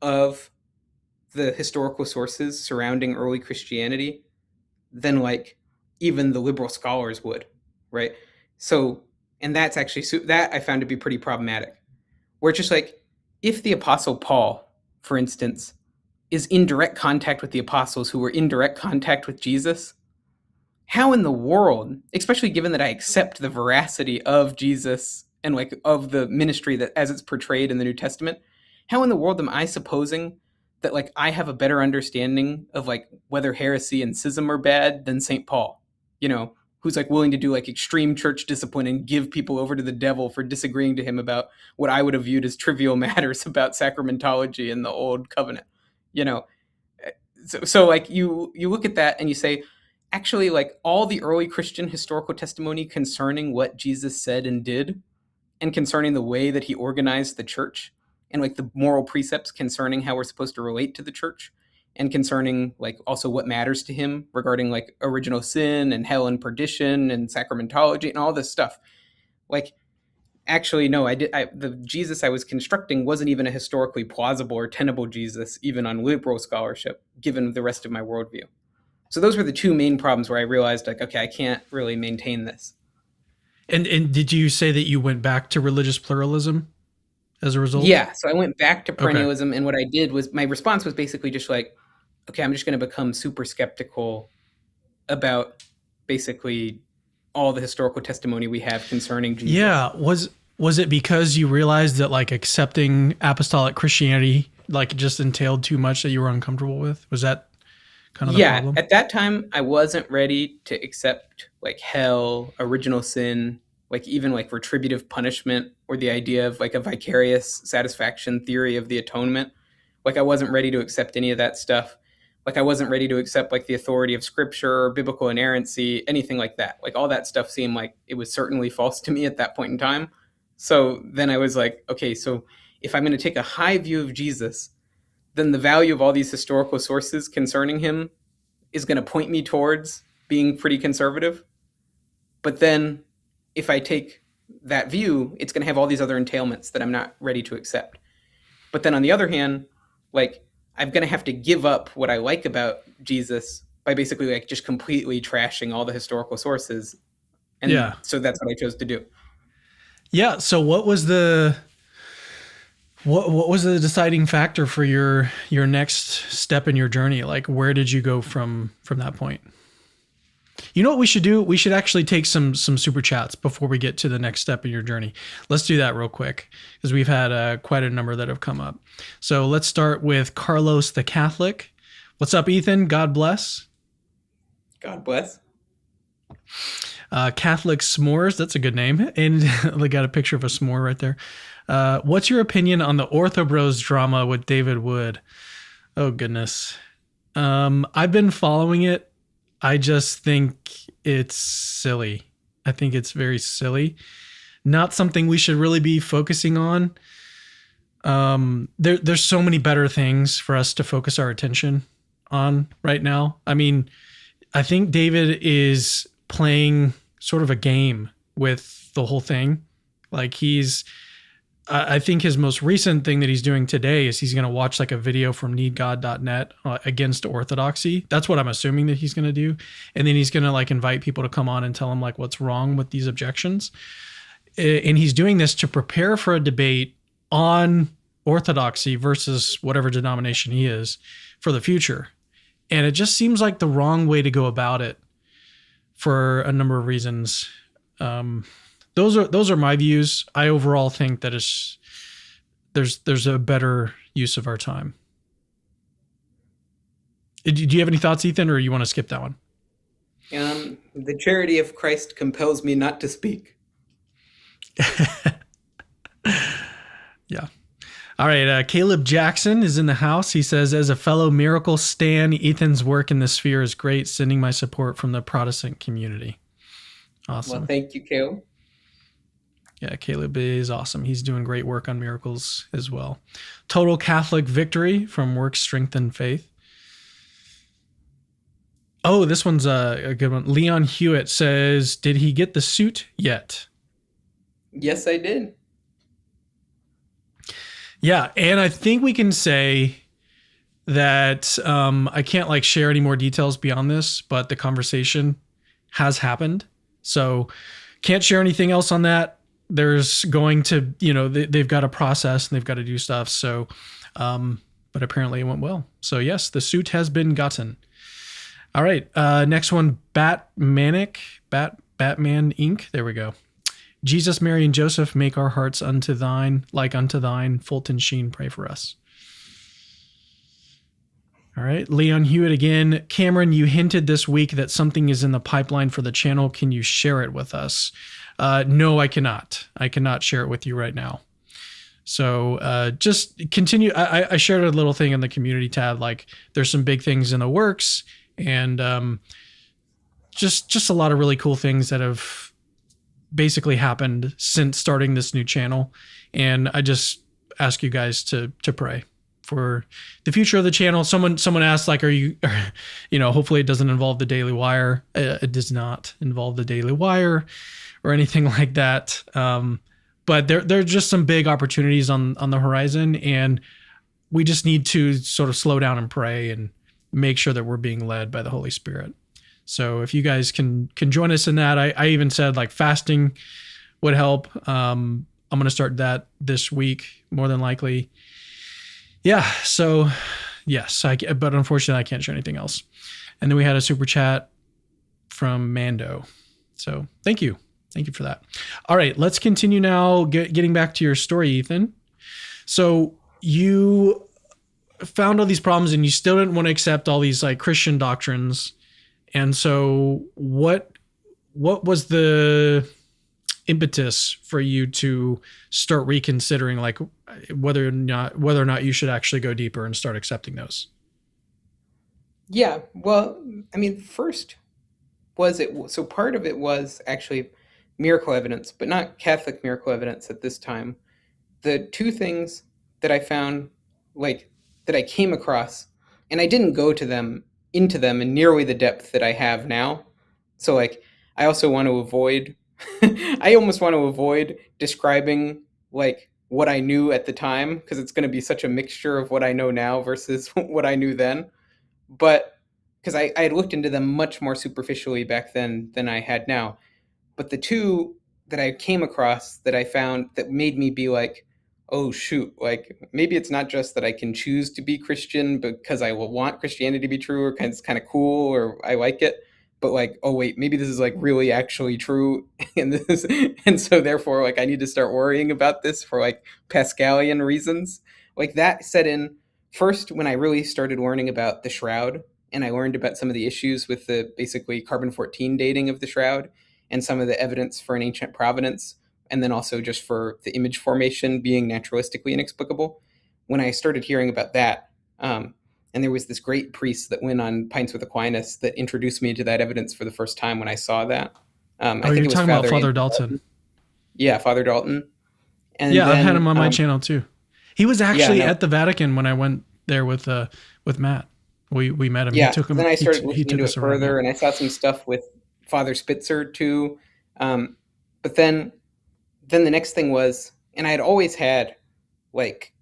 of the historical sources surrounding early Christianity than like even the liberal scholars would, right? So, And that's actually that I found to be pretty problematic. Where it's just like, if the Apostle Paul, for instance, is in direct contact with the apostles who were in direct contact with Jesus, how in the world, especially given that I accept the veracity of Jesus and like of the ministry that as it's portrayed in the New Testament, how in the world am I supposing that like I have a better understanding of like whether heresy and schism are bad than St. Paul, who's like willing to do like extreme church discipline and give people over to the devil for disagreeing to him about what I would have viewed as trivial matters about sacramentology in the old covenant, so like you look at that and you say, actually, like all the early Christian historical testimony concerning what Jesus said and did, and concerning the way that he organized the church, and like the moral precepts concerning how we're supposed to relate to the church, and concerning like also what matters to him regarding like original sin and hell and perdition and sacramentology and all this stuff. Like, actually, no, the Jesus I was constructing wasn't even a historically plausible or tenable Jesus, even on liberal scholarship, given the rest of my worldview. So those were the two main problems where I realized, like, okay, I can't really maintain this. And did you say that you went back to religious pluralism as a result? Yeah, so I went back to perennialism, and what I did was, my response was basically just like, okay, I'm just going to become super skeptical about basically all the historical testimony we have concerning Jesus. Yeah, was it because you realized that like accepting apostolic Christianity like just entailed too much that you were uncomfortable with? Was that kind of the problem? At that time I wasn't ready to accept like hell, original sin, like even like retributive punishment, or the idea of like a vicarious satisfaction theory of the atonement. Like I wasn't ready to accept any of that stuff. Like I wasn't ready to accept like the authority of scripture or biblical inerrancy, anything like that. Like all that stuff seemed like it was certainly false to me at that point in time. So then I was like, okay, so if I'm going to take a high view of Jesus, then the value of all these historical sources concerning him is going to point me towards being pretty conservative. But then if I take that view, it's going to have all these other entailments that I'm not ready to accept. But then on the other hand, like I'm going to have to give up what I like about Jesus by basically like just completely trashing all the historical sources. And so that's what I chose to do. Yeah. So what was the deciding factor for your next step in your journey? Like, where did you go from that point? You know what we should do? We should actually take some super chats before we get to the next step in your journey. Let's do that real quick because we've had quite a number that have come up. So let's start with Carlos the Catholic. What's up, Ethan? God bless. God bless. Catholic S'mores, that's a good name. And they got a picture of a s'more right there. What's your opinion on the Orthobros drama with David Wood? Oh, goodness. I've been following it. I just think it's silly. I think it's very silly. Not something we should really be focusing on. There's so many better things for us to focus our attention on right now. I mean, I think David is playing sort of a game with the whole thing. Like I think his most recent thing that he's doing today is he's going to watch like a video from needgod.net against orthodoxy. That's what I'm assuming that he's going to do. And then he's going to like invite people to come on and tell him like what's wrong with these objections. And he's doing this to prepare for a debate on orthodoxy versus whatever denomination he is for the future. And it just seems like the wrong way to go about it for a number of reasons. Those are my views. I overall think that there's a better use of our time. Do you have any thoughts, Ethan, or you want to skip that one? The charity of Christ compels me not to speak. Yeah. All right. Caleb Jackson is in the house. He says, as a fellow miracle stan, Ethan's work in this sphere is great. Sending my support from the Protestant community. Awesome. Well, thank you, Caleb. Yeah, Caleb is awesome. He's doing great work on miracles as well. Total Catholic Victory from Work, Strength, and Faith. Oh, this one's a good one. Leon Hewitt says, did he get the suit yet? Yes, I did. Yeah, and I think we can say that I can't like share any more details beyond this, but the conversation has happened. So Can't share anything else on that. There's going to, they've got a process and they've got to do stuff. So, but apparently it went well. So yes, the suit has been gotten. All right. Next one, Batman Inc. There we go. Jesus, Mary, and Joseph, make our hearts unto thine, like unto thine. Fulton Sheen, pray for us. All right. Leon Hewitt again. Cameron, you hinted this week that something is in the pipeline for the channel. Can you share it with us? No, I cannot. I cannot share it with you right now. So just continue. I shared a little thing in the community tab, like there's some big things in the works, and just a lot of really cool things that have basically happened since starting this new channel. And I just ask you guys to pray for the future of the channel. Someone asked, like, hopefully it doesn't involve the Daily Wire. It does not involve the Daily Wire or anything like that. But there are just some big opportunities on the horizon, and we just need to sort of slow down and pray and make sure that we're being led by the Holy Spirit. So if you guys can join us in that, I even said like fasting would help. I'm going to start that this week, more than likely. Yeah. So yes, but unfortunately I can't share anything else. And then we had a super chat from Mando. So thank you. Thank you for that. All right, let's continue now. Getting back to your story, Ethan. So you found all these problems and you still didn't want to accept all these like Christian doctrines. And so what was the impetus for you to start reconsidering like whether or not you should actually go deeper and start accepting those? Yeah, well, I mean, first so part of it was actually miracle evidence, but not Catholic miracle evidence at this time. The two things that I found, like, that I came across, and I didn't go into them in nearly the depth that I have now. So like, I also want to avoid, I almost want to avoid describing like what I knew at the time, because it's going to be such a mixture of what I know now versus what I knew then. But because I had looked into them much more superficially back then than I had now. But the two that I came across that I found that made me be like, oh shoot, like maybe it's not just that I can choose to be Christian because I will want Christianity to be true, or it's kind of cool, or I like it, but like, oh wait, maybe this is like really actually true, and so therefore like I need to start worrying about this for like Pascalian reasons. Like that set in first when I really started learning about the Shroud, and I learned about some of the issues with the basically carbon-14 dating of the Shroud and some of the evidence for an ancient providence, and then also just for the image formation being naturalistically inexplicable. When I started hearing about that, and there was this great priest that went on Pints with Aquinas that introduced me to that evidence for the first time when I saw that. I think you're it was talking about Father Dalton. Yeah, Father Dalton. And yeah, then, I've had him on my channel too. He was actually at the Vatican when I went there with Matt. We met him. Yeah, He took him. Then I started looking into it us around. further, and I saw some stuff with Father Spitzer too. But then the next thing was, and I had always had like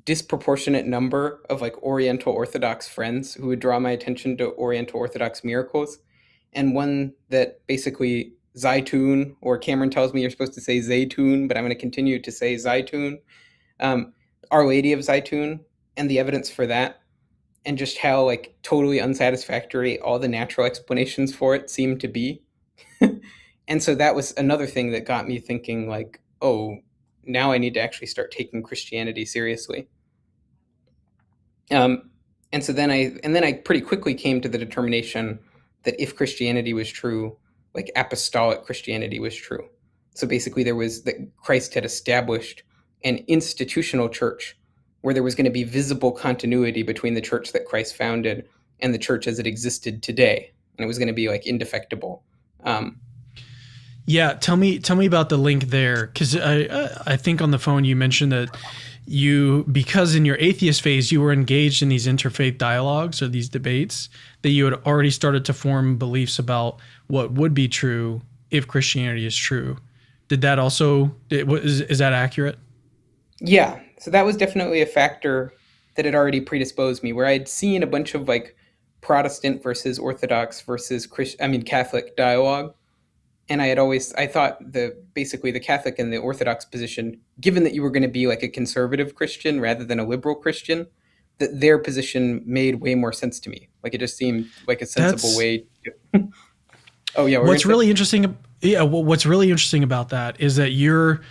disproportionate number of like Oriental Orthodox friends who would draw my attention to Oriental Orthodox miracles. And one that basically Zeitoun, or Cameron tells me you're supposed to say Zeitoun, but I'm going to continue to say Zeitoun, Our Lady of Zeitoun, and the evidence for that, and just how like totally unsatisfactory all the natural explanations for it seem to be. And so that was another thing that got me thinking like, oh, now I need to actually start taking Christianity seriously. And then I pretty quickly came to the determination that if Christianity was true, like apostolic Christianity was true. So basically that Christ had established an institutional church where there was going to be visible continuity between the church that Christ founded and the church as it existed today. And it was going to be like indefectible. Yeah, tell me about the link there, because I think on the phone you mentioned that because in your atheist phase you were engaged in these interfaith dialogues or these debates, that you had already started to form beliefs about what would be true if Christianity is true. Did that also is that accurate? Yeah, so that was definitely a factor that had already predisposed me, where I'd seen a bunch of like Protestant versus Orthodox versus Catholic dialogue. And I thought basically the Catholic and the Orthodox position, given that you were going to be like a conservative Christian rather than a liberal Christian, that their position made way more sense to me. Like it just seemed like a sensible That's way. Oh yeah, we're gonna what's say. really interesting. Yeah, what's really interesting about that is that you're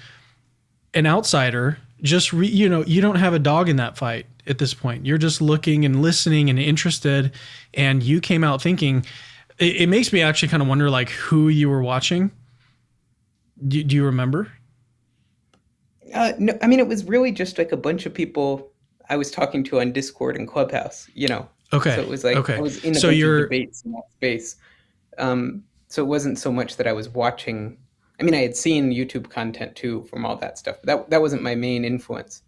an outsider. You don't have a dog in that fight at this point. You're just looking and listening and interested, and you came out thinking. It makes me actually kind of wonder, like, who you were watching. Do you remember? No, I mean it was really just like a bunch of people I was talking to on Discord and Clubhouse. So Okay. it was like I Okay. was in a So bunch of you're debates in that space. So it wasn't so much that I was watching. I mean, I had seen YouTube content too from all that stuff, but that wasn't my main influence.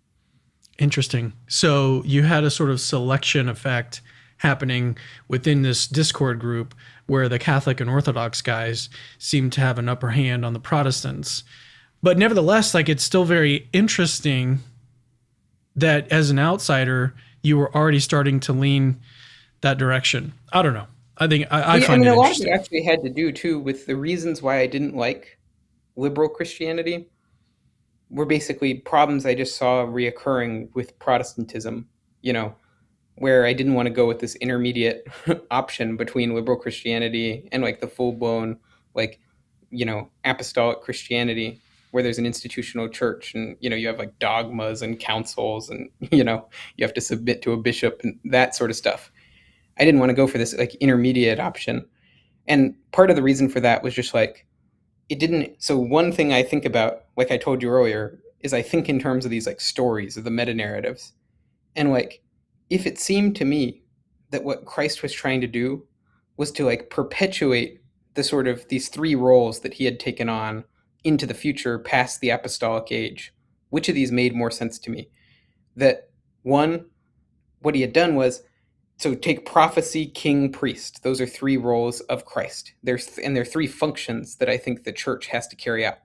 interesting. So you had a sort of selection effect happening within this Discord group where the Catholic and Orthodox guys seem to have an upper hand on the Protestants. But nevertheless, like, it's still very interesting that as an outsider, you were already starting to lean that direction. I don't know. I think I Well, yeah, I find mean, it a lot of it interesting. actually had to do too with the reasons why I didn't like liberal Christianity were basically problems I just saw reoccurring with Protestantism. You know, where I didn't want to go with this intermediate option between liberal Christianity and like the full blown, like, apostolic Christianity, where there's an institutional church and, you have like dogmas and councils and, you have to submit to a bishop and that sort of stuff. I didn't want to go for this like intermediate option. And part of the reason for that was just like, it didn't. So, one thing I think about, like I told you earlier, is I think in terms of these like stories or the meta narratives. And like, if it seemed to me that what Christ was trying to do was to like perpetuate the sort of these three roles that he had taken on into the future past the apostolic age, which of these made more sense to me? That one, what he had done was, so take prophecy, king, priest. Those are three roles of Christ. And there are three functions that I think the church has to carry out.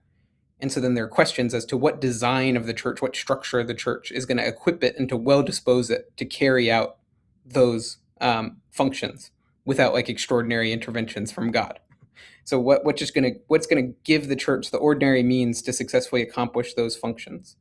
And so then there are questions as to what design of the church, what structure of the church is going to equip it and to well dispose it to carry out those functions without like extraordinary interventions from God. So what's gonna give the church the ordinary means to successfully accomplish those functions?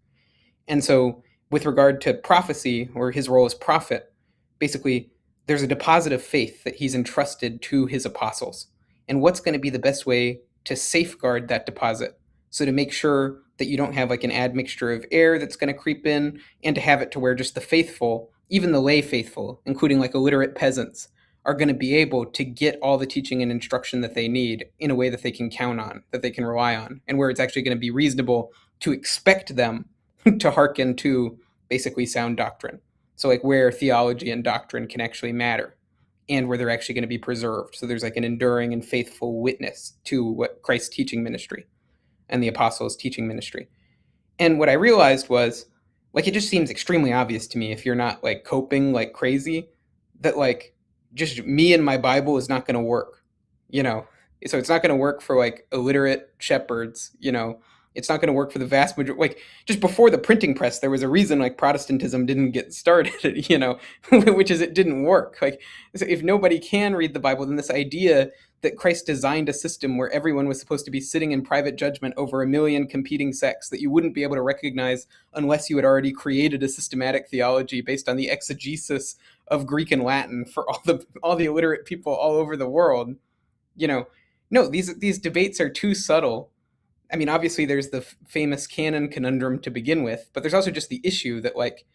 And so with regard to prophecy or his role as prophet, basically there's a deposit of faith that he's entrusted to his apostles. And what's going to be the best way to safeguard that deposit? So to make sure that you don't have like an admixture of air that's going to creep in, and to have it to where just the faithful, even the lay faithful, including like illiterate peasants, are going to be able to get all the teaching and instruction that they need in a way that they can count on, that they can rely on, and where it's actually going to be reasonable to expect them to hearken to basically sound doctrine. So like where theology and doctrine can actually matter and where they're actually going to be preserved. So there's like an enduring and faithful witness to what Christ's teaching ministry and the apostles' teaching ministry. And what I realized was, like, it just seems extremely obvious to me, if you're not like coping like crazy, that like just me and my Bible is not going to work, you know? So it's not going to work for like illiterate shepherds, it's not going to work for the vast majority. Like just before the printing press, there was a reason like Protestantism didn't get started, which is it didn't work. Like, so if nobody can read the Bible, then this idea that Christ designed a system where everyone was supposed to be sitting in private judgment over a million competing sects that you wouldn't be able to recognize unless you had already created a systematic theology based on the exegesis of Greek and Latin for all the illiterate people all over the world. No, these debates are too subtle. I mean, obviously there's the famous canon conundrum to begin with, but there's also just the issue that like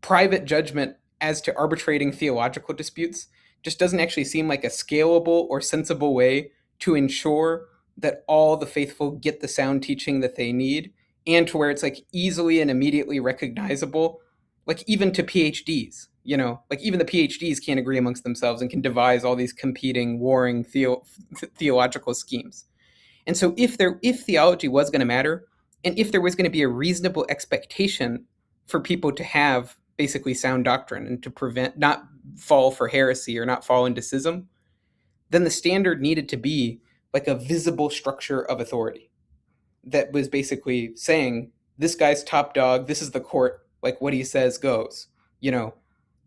private judgment as to arbitrating theological disputes just doesn't actually seem like a scalable or sensible way to ensure that all the faithful get the sound teaching that they need, and to where it's like easily and immediately recognizable, like even to PhDs, like even the PhDs can't agree amongst themselves and can devise all these competing warring theological schemes. And so if theology was going to matter, and if there was going to be a reasonable expectation for people to have basically sound doctrine and to prevent, not fall for heresy or not fall into schism, then the standard needed to be like a visible structure of authority that was basically saying, this guy's top dog, this is the court, like what he says goes.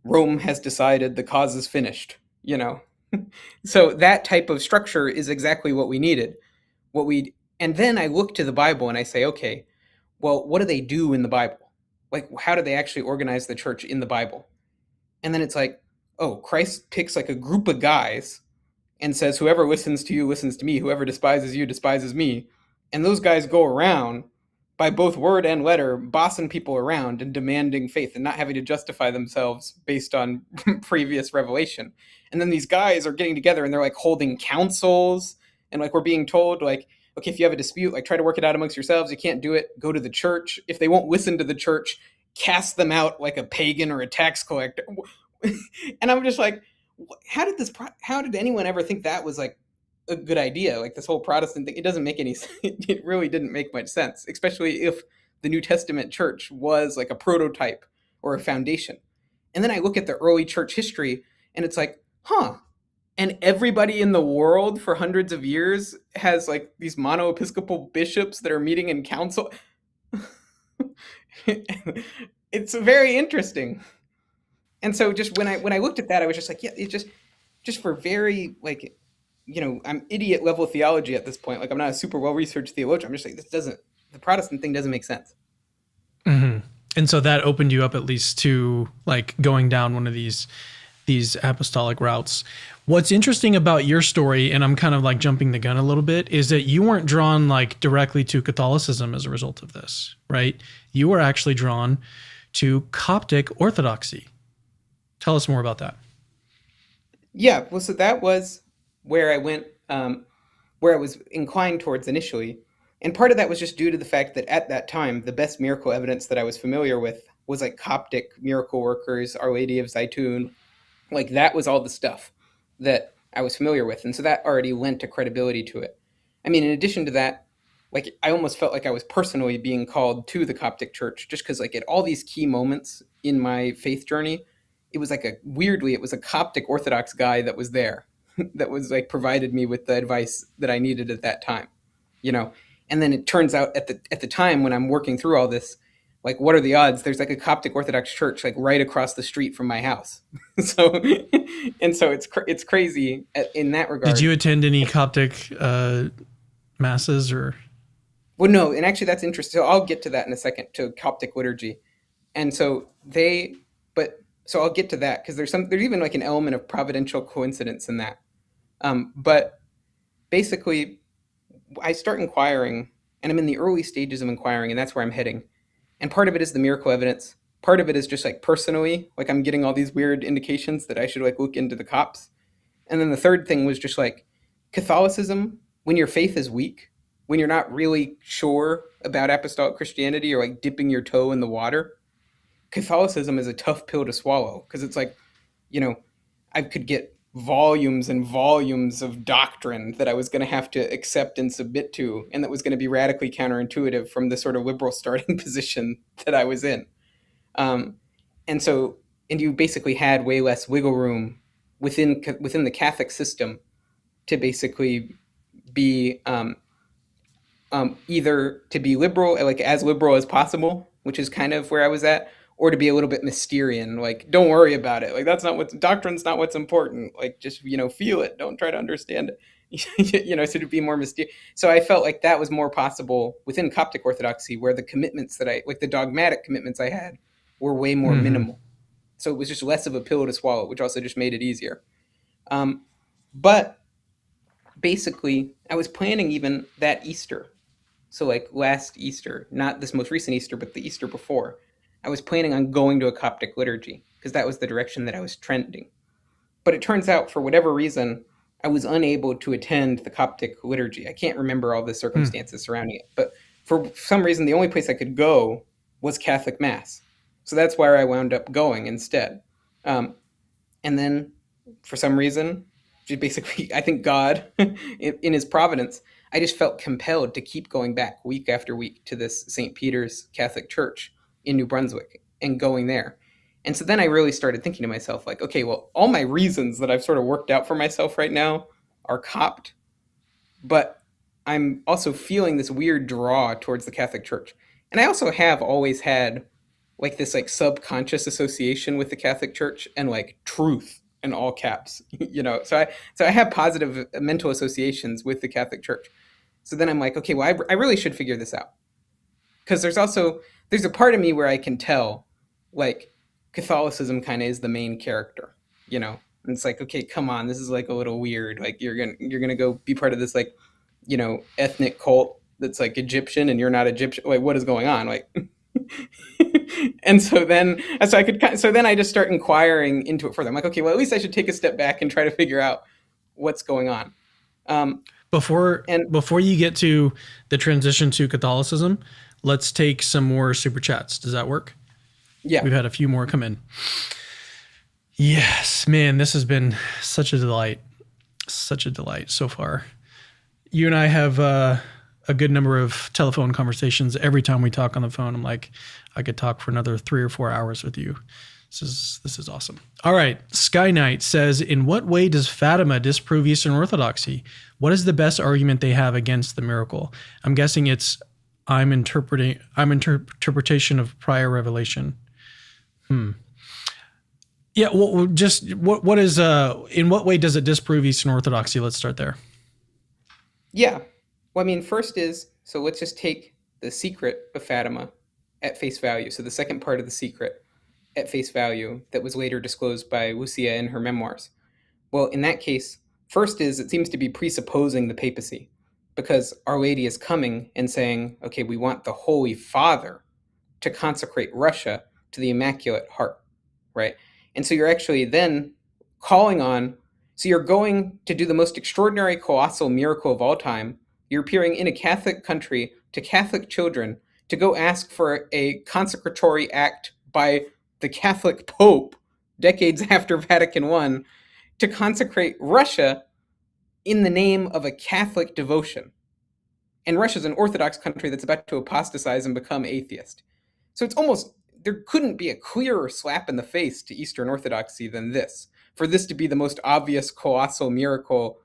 Rome has decided, the cause is finished. So that type of structure is exactly what we needed. and then I look to the Bible and I say, okay, well, what do they do in the Bible? Like, how do they actually organize the church in the Bible? And then it's like, oh, Christ picks like a group of guys and says, whoever listens to you listens to me, whoever despises you despises me. And those guys go around by both word and letter, bossing people around and demanding faith and not having to justify themselves based on previous revelation. And then these guys are getting together and they're like holding councils, and like we're being told, like, okay, if you have a dispute, like try to work it out amongst yourselves. You can't do it, go to the church. If they won't listen to the church, cast them out like a pagan or a tax collector. And I'm just like, how did anyone ever think that was like a good idea? Like this whole Protestant thing, it doesn't make any sense. It really didn't make much sense, especially if the New Testament church was like a prototype or a foundation. And then I look at the early church history and it's like, huh. And everybody in the world for hundreds of years has like these mono-episcopal bishops that are meeting in council. It's very interesting. And so just when I looked at that, I was just like, yeah, it just for very like, I'm idiot level theology at this point. Like I'm not a super well-researched theologian. I'm just like, the Protestant thing doesn't make sense. Mm-hmm. And so that opened you up at least to like going down one of these apostolic routes. What's interesting about your story, and I'm kind of like jumping the gun a little bit, is that you weren't drawn like directly to Catholicism as a result of this, right? You were actually drawn to Coptic Orthodoxy. Tell us more about that. Yeah, well, so that was where I went, where I was inclined towards initially. And part of that was just due to the fact that at that time, the best miracle evidence that I was familiar with was like Coptic miracle workers, Our Lady of Zeitoun. Like that was all the stuff that I was familiar with. And so that already lent a credibility to it. I mean, in addition to that, like I almost felt like I was personally being called to the Coptic Church just because like at all these key moments in my faith journey, it was like it was a Coptic Orthodox guy that was there that was like provided me with the advice that I needed at that time, you know? And then it turns out at the time when I'm working through all this, like what are the odds? There's like a Coptic Orthodox church like right across the street from my house. So it's crazy in that regard. Did you attend any Coptic masses or? Well, no, and actually that's interesting. So I'll get to that in a second, to Coptic liturgy. And so so I'll get to that because there's even like an element of providential coincidence in that. But basically, I start inquiring, and I'm in the early stages of inquiring, and that's where I'm heading. And part of it is the miracle evidence. Part of it is just like personally, like I'm getting all these weird indications that I should like look into the cops. And then the third thing was just like Catholicism, when your faith is weak, when you're not really sure about apostolic Christianity or like dipping your toe in the water, Catholicism is a tough pill to swallow because it's like, I could get volumes and volumes of doctrine that I was going to have to accept and submit to, and that was going to be radically counterintuitive from the sort of liberal starting position that I was in. And you basically had way less wiggle room within the Catholic system to basically be either to be liberal, like as liberal as possible, which is kind of where I was at, or to be a little bit Mysterian, like don't worry about it, like doctrine's not what's important, like just feel it, don't try to understand it, so to be more mysterious. So I felt like that was more possible within Coptic Orthodoxy, where the commitments that the dogmatic commitments I had were way more minimal. So it was just less of a pill to swallow, which also just made it easier. But basically, I was planning even that Easter. So like last Easter, not this most recent Easter, but the Easter before, I was planning on going to a Coptic liturgy because that was the direction that I was trending. But it turns out, for whatever reason, I was unable to attend the Coptic liturgy. I can't remember all the circumstances surrounding it, but for some reason, the only place I could go was Catholic Mass. So that's where I wound up going instead. And then, for some reason, basically, I think God, in his providence, I just felt compelled to keep going back week after week to this St. Peter's Catholic Church in New Brunswick and going there. And so then I really started thinking to myself, like, okay, well, all my reasons that I've sort of worked out for myself right now are Copt, but I'm also feeling this weird draw towards the Catholic Church. And I also have always had like this like subconscious association with the Catholic Church and like truth in all caps, So I have positive mental associations with the Catholic Church. So then I'm like, okay, well, I really should figure this out. Because there's a part of me where I can tell, like, Catholicism kind of is the main character, you know? And it's like, okay, come on, this is like a little weird. Like, you're gonna go be part of this, like, ethnic cult that's like Egyptian and you're not Egyptian. Like, what is going on? Like, and so then I just start inquiring into it further. I'm like, okay, well, at least I should take a step back and try to figure out what's going on. Before you get to the transition to Catholicism, let's take some more super chats. Does that work? Yeah. We've had a few more come in. Yes, man, this has been such a delight. Such a delight so far. You and I have a good number of telephone conversations. Every time we talk on the phone, I'm like, I could talk for another 3 or 4 hours with you. This is awesome. All right. Sky Knight says, in what way does Fatima disprove Eastern Orthodoxy? What is the best argument they have against the miracle? I'm guessing it's I'm interpretation of prior revelation. Yeah. Well, just what is in what way does it disprove Eastern Orthodoxy? Let's start there. Yeah. Well, I mean, first is, so let's just take the secret of Fatima at face value. So the second part of the secret at face value that was later disclosed by Lucia in her memoirs. Well, in that case, first is it seems to be presupposing the papacy, because Our Lady is coming and saying, okay, we want the Holy Father to consecrate Russia to the Immaculate Heart, right? And so you're actually then calling on, so you're going to do the most extraordinary, colossal miracle of all time. You're appearing in a Catholic country to Catholic children to go ask for a consecratory act by the Catholic Pope decades after Vatican I to consecrate Russia in the name of a Catholic devotion. And Russia's an Orthodox country that's about to apostatize and become atheist. So it's almost, there couldn't be a clearer slap in the face to Eastern Orthodoxy than this. For this to be the most obvious colossal miracle,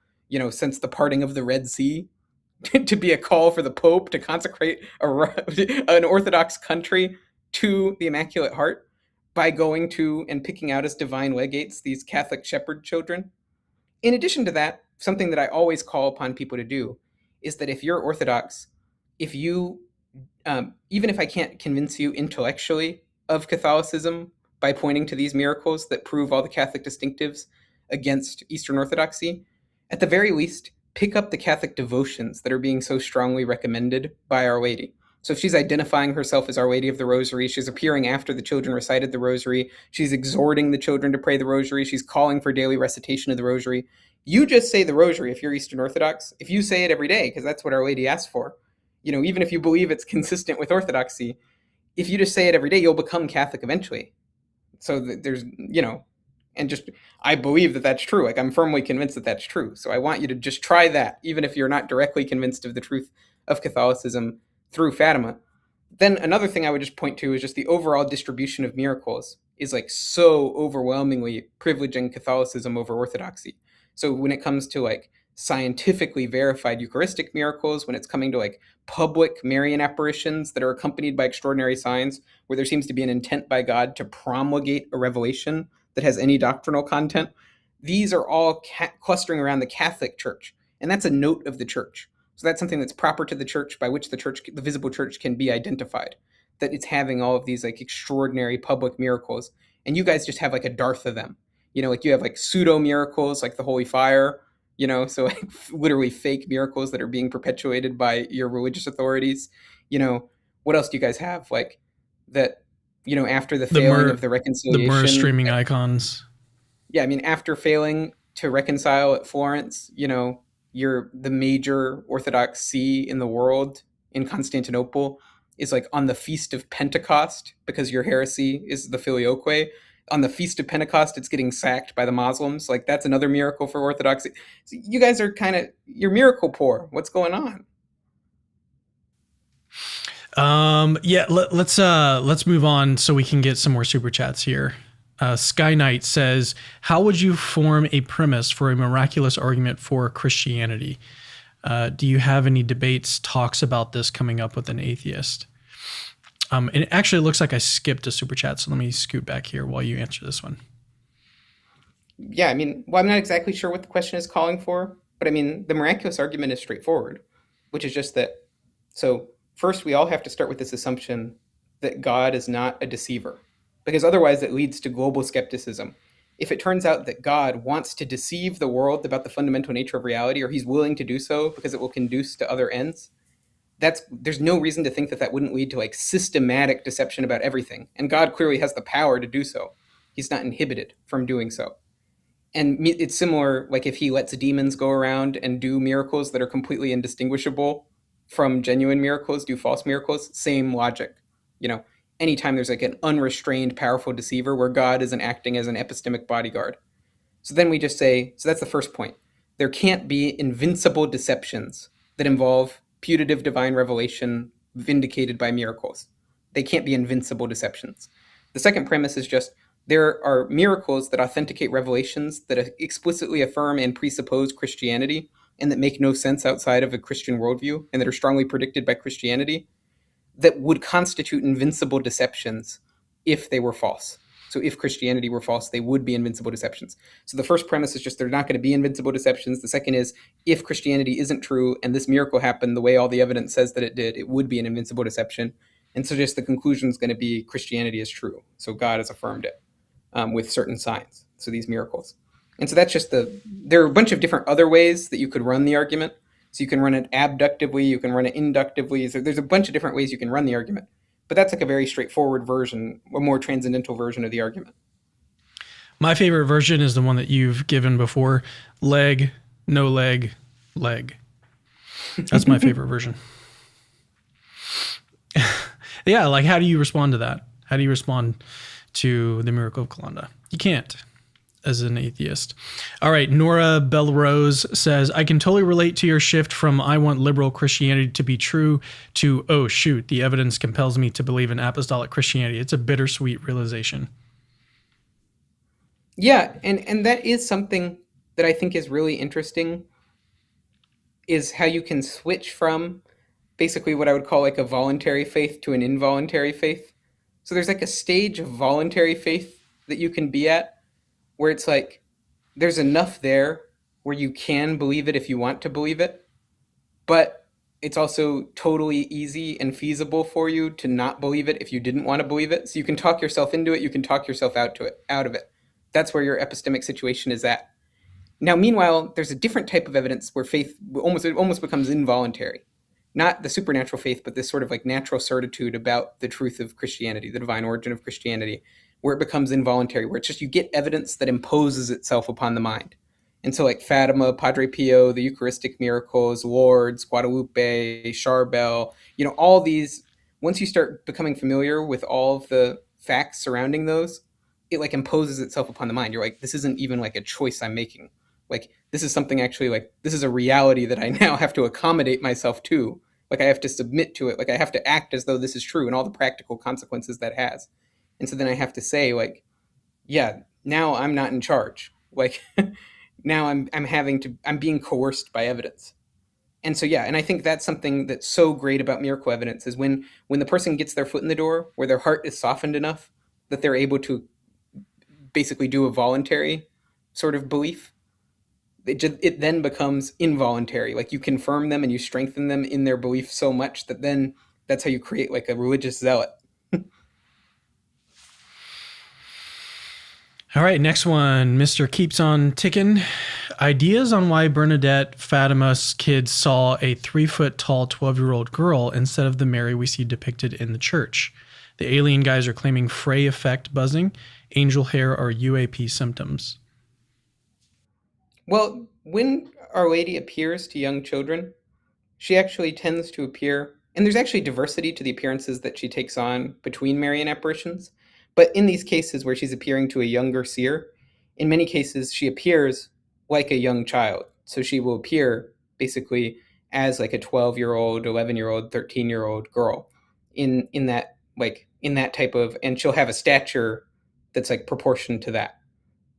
since the parting of the Red Sea, to be a call for the Pope to consecrate an Orthodox country to the Immaculate Heart by going to and picking out as divine legates these Catholic shepherd children. In addition to that, something that I always call upon people to do is that if you're Orthodox, if you, even if I can't convince you intellectually of Catholicism by pointing to these miracles that prove all the Catholic distinctives against Eastern Orthodoxy, at the very least, pick up the Catholic devotions that are being so strongly recommended by Our Lady. So if she's identifying herself as Our Lady of the Rosary, she's appearing after the children recited the Rosary, she's exhorting the children to pray the Rosary, she's calling for daily recitation of the Rosary. You just say the Rosary if you're Eastern Orthodox, if you say it every day, because that's what Our Lady asked for. Even if you believe it's consistent with Orthodoxy, if you just say it every day, you'll become Catholic eventually. So there's, and just, I believe that that's true. Like, I'm firmly convinced that that's true. So I want you to just try that, even if you're not directly convinced of the truth of Catholicism through Fatima. Then another thing I would just point to is just the overall distribution of miracles is like so overwhelmingly privileging Catholicism over Orthodoxy. So when it comes to like scientifically verified Eucharistic miracles, when it's coming to like public Marian apparitions that are accompanied by extraordinary signs, where there seems to be an intent by God to promulgate a revelation that has any doctrinal content, these are all clustering around the Catholic Church. And that's a note of the Church. So that's something that's proper to the Church, by which the visible Church can be identified, that it's having all of these like extraordinary public miracles. And you guys just have like a dearth of them. Like you have like pseudo miracles like the Holy Fire, so like literally fake miracles that are being perpetuated by your religious authorities. What else do you guys have? Like that, after the failing of the reconciliation. The myrrh streaming icons. Yeah, I mean, after failing to reconcile at Florence, you're the major Orthodox see in the world in Constantinople is like on the Feast of Pentecost, because your heresy is the Filioque. On the Feast of Pentecost, it's getting sacked by the Muslims. Like, that's another miracle for Orthodoxy. So you guys are you're miracle poor. What's going on? Yeah, let's move on so we can get some more super chats here. Sky Knight says, how would you form a premise for a miraculous argument for Christianity? Do you have any debates, talks about this coming up with an atheist? And it actually looks like I skipped a super chat, so let me scoot back here while you answer this one. Yeah, I mean, well, I'm not exactly sure what the question is calling for, but I mean, the miraculous argument is straightforward. which is just that. So first, we all have to start with this assumption that God is not a deceiver, because otherwise it leads to global skepticism. If it turns out that God wants to deceive the world about the fundamental nature of reality, or he's willing to do so because it will conduce to other ends, there's no reason to think that that wouldn't lead to like systematic deception about everything. And God clearly has the power to do so. He's not inhibited from doing so. And it's similar, like if he lets demons go around and do miracles that are completely indistinguishable from genuine miracles, do false miracles, same logic. Anytime there's like an unrestrained, powerful deceiver where God isn't acting as an epistemic bodyguard. So then we just say, so that's the first point. There can't be invincible deceptions that involve putative divine revelation vindicated by miracles. They can't be invincible deceptions. The second premise is just there are miracles that authenticate revelations that explicitly affirm and presuppose Christianity and that make no sense outside of a Christian worldview and that are strongly predicted by Christianity that would constitute invincible deceptions if they were false. So if Christianity were false, they would be invincible deceptions. So the first premise is just they're not going to be invincible deceptions. The second is if Christianity isn't true and this miracle happened the way all the evidence says that it did, it would be an invincible deception. And so just the conclusion is going to be Christianity is true. So God has affirmed it with certain signs. So these miracles. And so that's just there are a bunch of different other ways that you could run the argument. So you can run it abductively, you can run it inductively. So there's a bunch of different ways you can run the argument. But that's like a very straightforward version, a more transcendental version of the argument. My favorite version is the one that you've given before. Leg, no leg, leg. That's my favorite version. Yeah, like how do you respond to that? How do you respond to the miracle of Kalanda? You can't as an atheist. All right, Nora Belrose says, I can totally relate to your shift from I want liberal Christianity to be true to, oh shoot, the evidence compels me to believe in apostolic Christianity. It's a bittersweet realization. Yeah, and that is something that I think is really interesting, is how you can switch from basically what I would call like a voluntary faith to an involuntary faith. So there's like a stage of voluntary faith that you can be at where it's like there's enough there where you can believe it if you want to believe it, but it's also totally easy and feasible for you to not believe it if you didn't want to believe it. So you can talk yourself into it, you can talk yourself out of it. That's where your epistemic situation is at. Now, meanwhile, there's a different type of evidence where faith almost becomes involuntary. Not the supernatural faith, but this sort of like natural certitude about the truth of Christianity, the divine origin of Christianity, where it becomes involuntary, where it's just you get evidence that imposes itself upon the mind. And so like Fatima, Padre Pio, the Eucharistic miracles, Lourdes, Guadalupe, Charbel, all these, once you start becoming familiar with all of the facts surrounding those, it like imposes itself upon the mind. You're like, this isn't even like a choice I'm making. Like, this is something actually like, this is a reality that I now have to accommodate myself to. Like, I have to submit to it. Like, I have to act as though this is true and all the practical consequences that has. And so then I have to say, like, yeah, now I'm not in charge. Like, now I'm being coerced by evidence. And so, yeah, and I think that's something that's so great about miracle evidence is when the person gets their foot in the door, where their heart is softened enough that they're able to basically do a voluntary sort of belief, it then becomes involuntary. Like you confirm them and you strengthen them in their belief so much that then that's how you create like a religious zealot. All right, next one. Mr. Keeps on Ticking. Ideas on why Bernadette Fatima's kids saw a 3-foot-tall 12-year-old girl instead of the Mary we see depicted in the church. The alien guys are claiming Frey effect buzzing, angel hair, or UAP symptoms. Well, when Our Lady appears to young children, she actually tends to appear, and there's actually diversity to the appearances that she takes on between Marian apparitions. But in these cases where she's appearing to a younger seer, in many cases she appears like a young child. So she will appear basically as like a 12-year-old, 11-year-old, 13-year-old girl in that type of, and she'll have a stature that's like proportioned to that.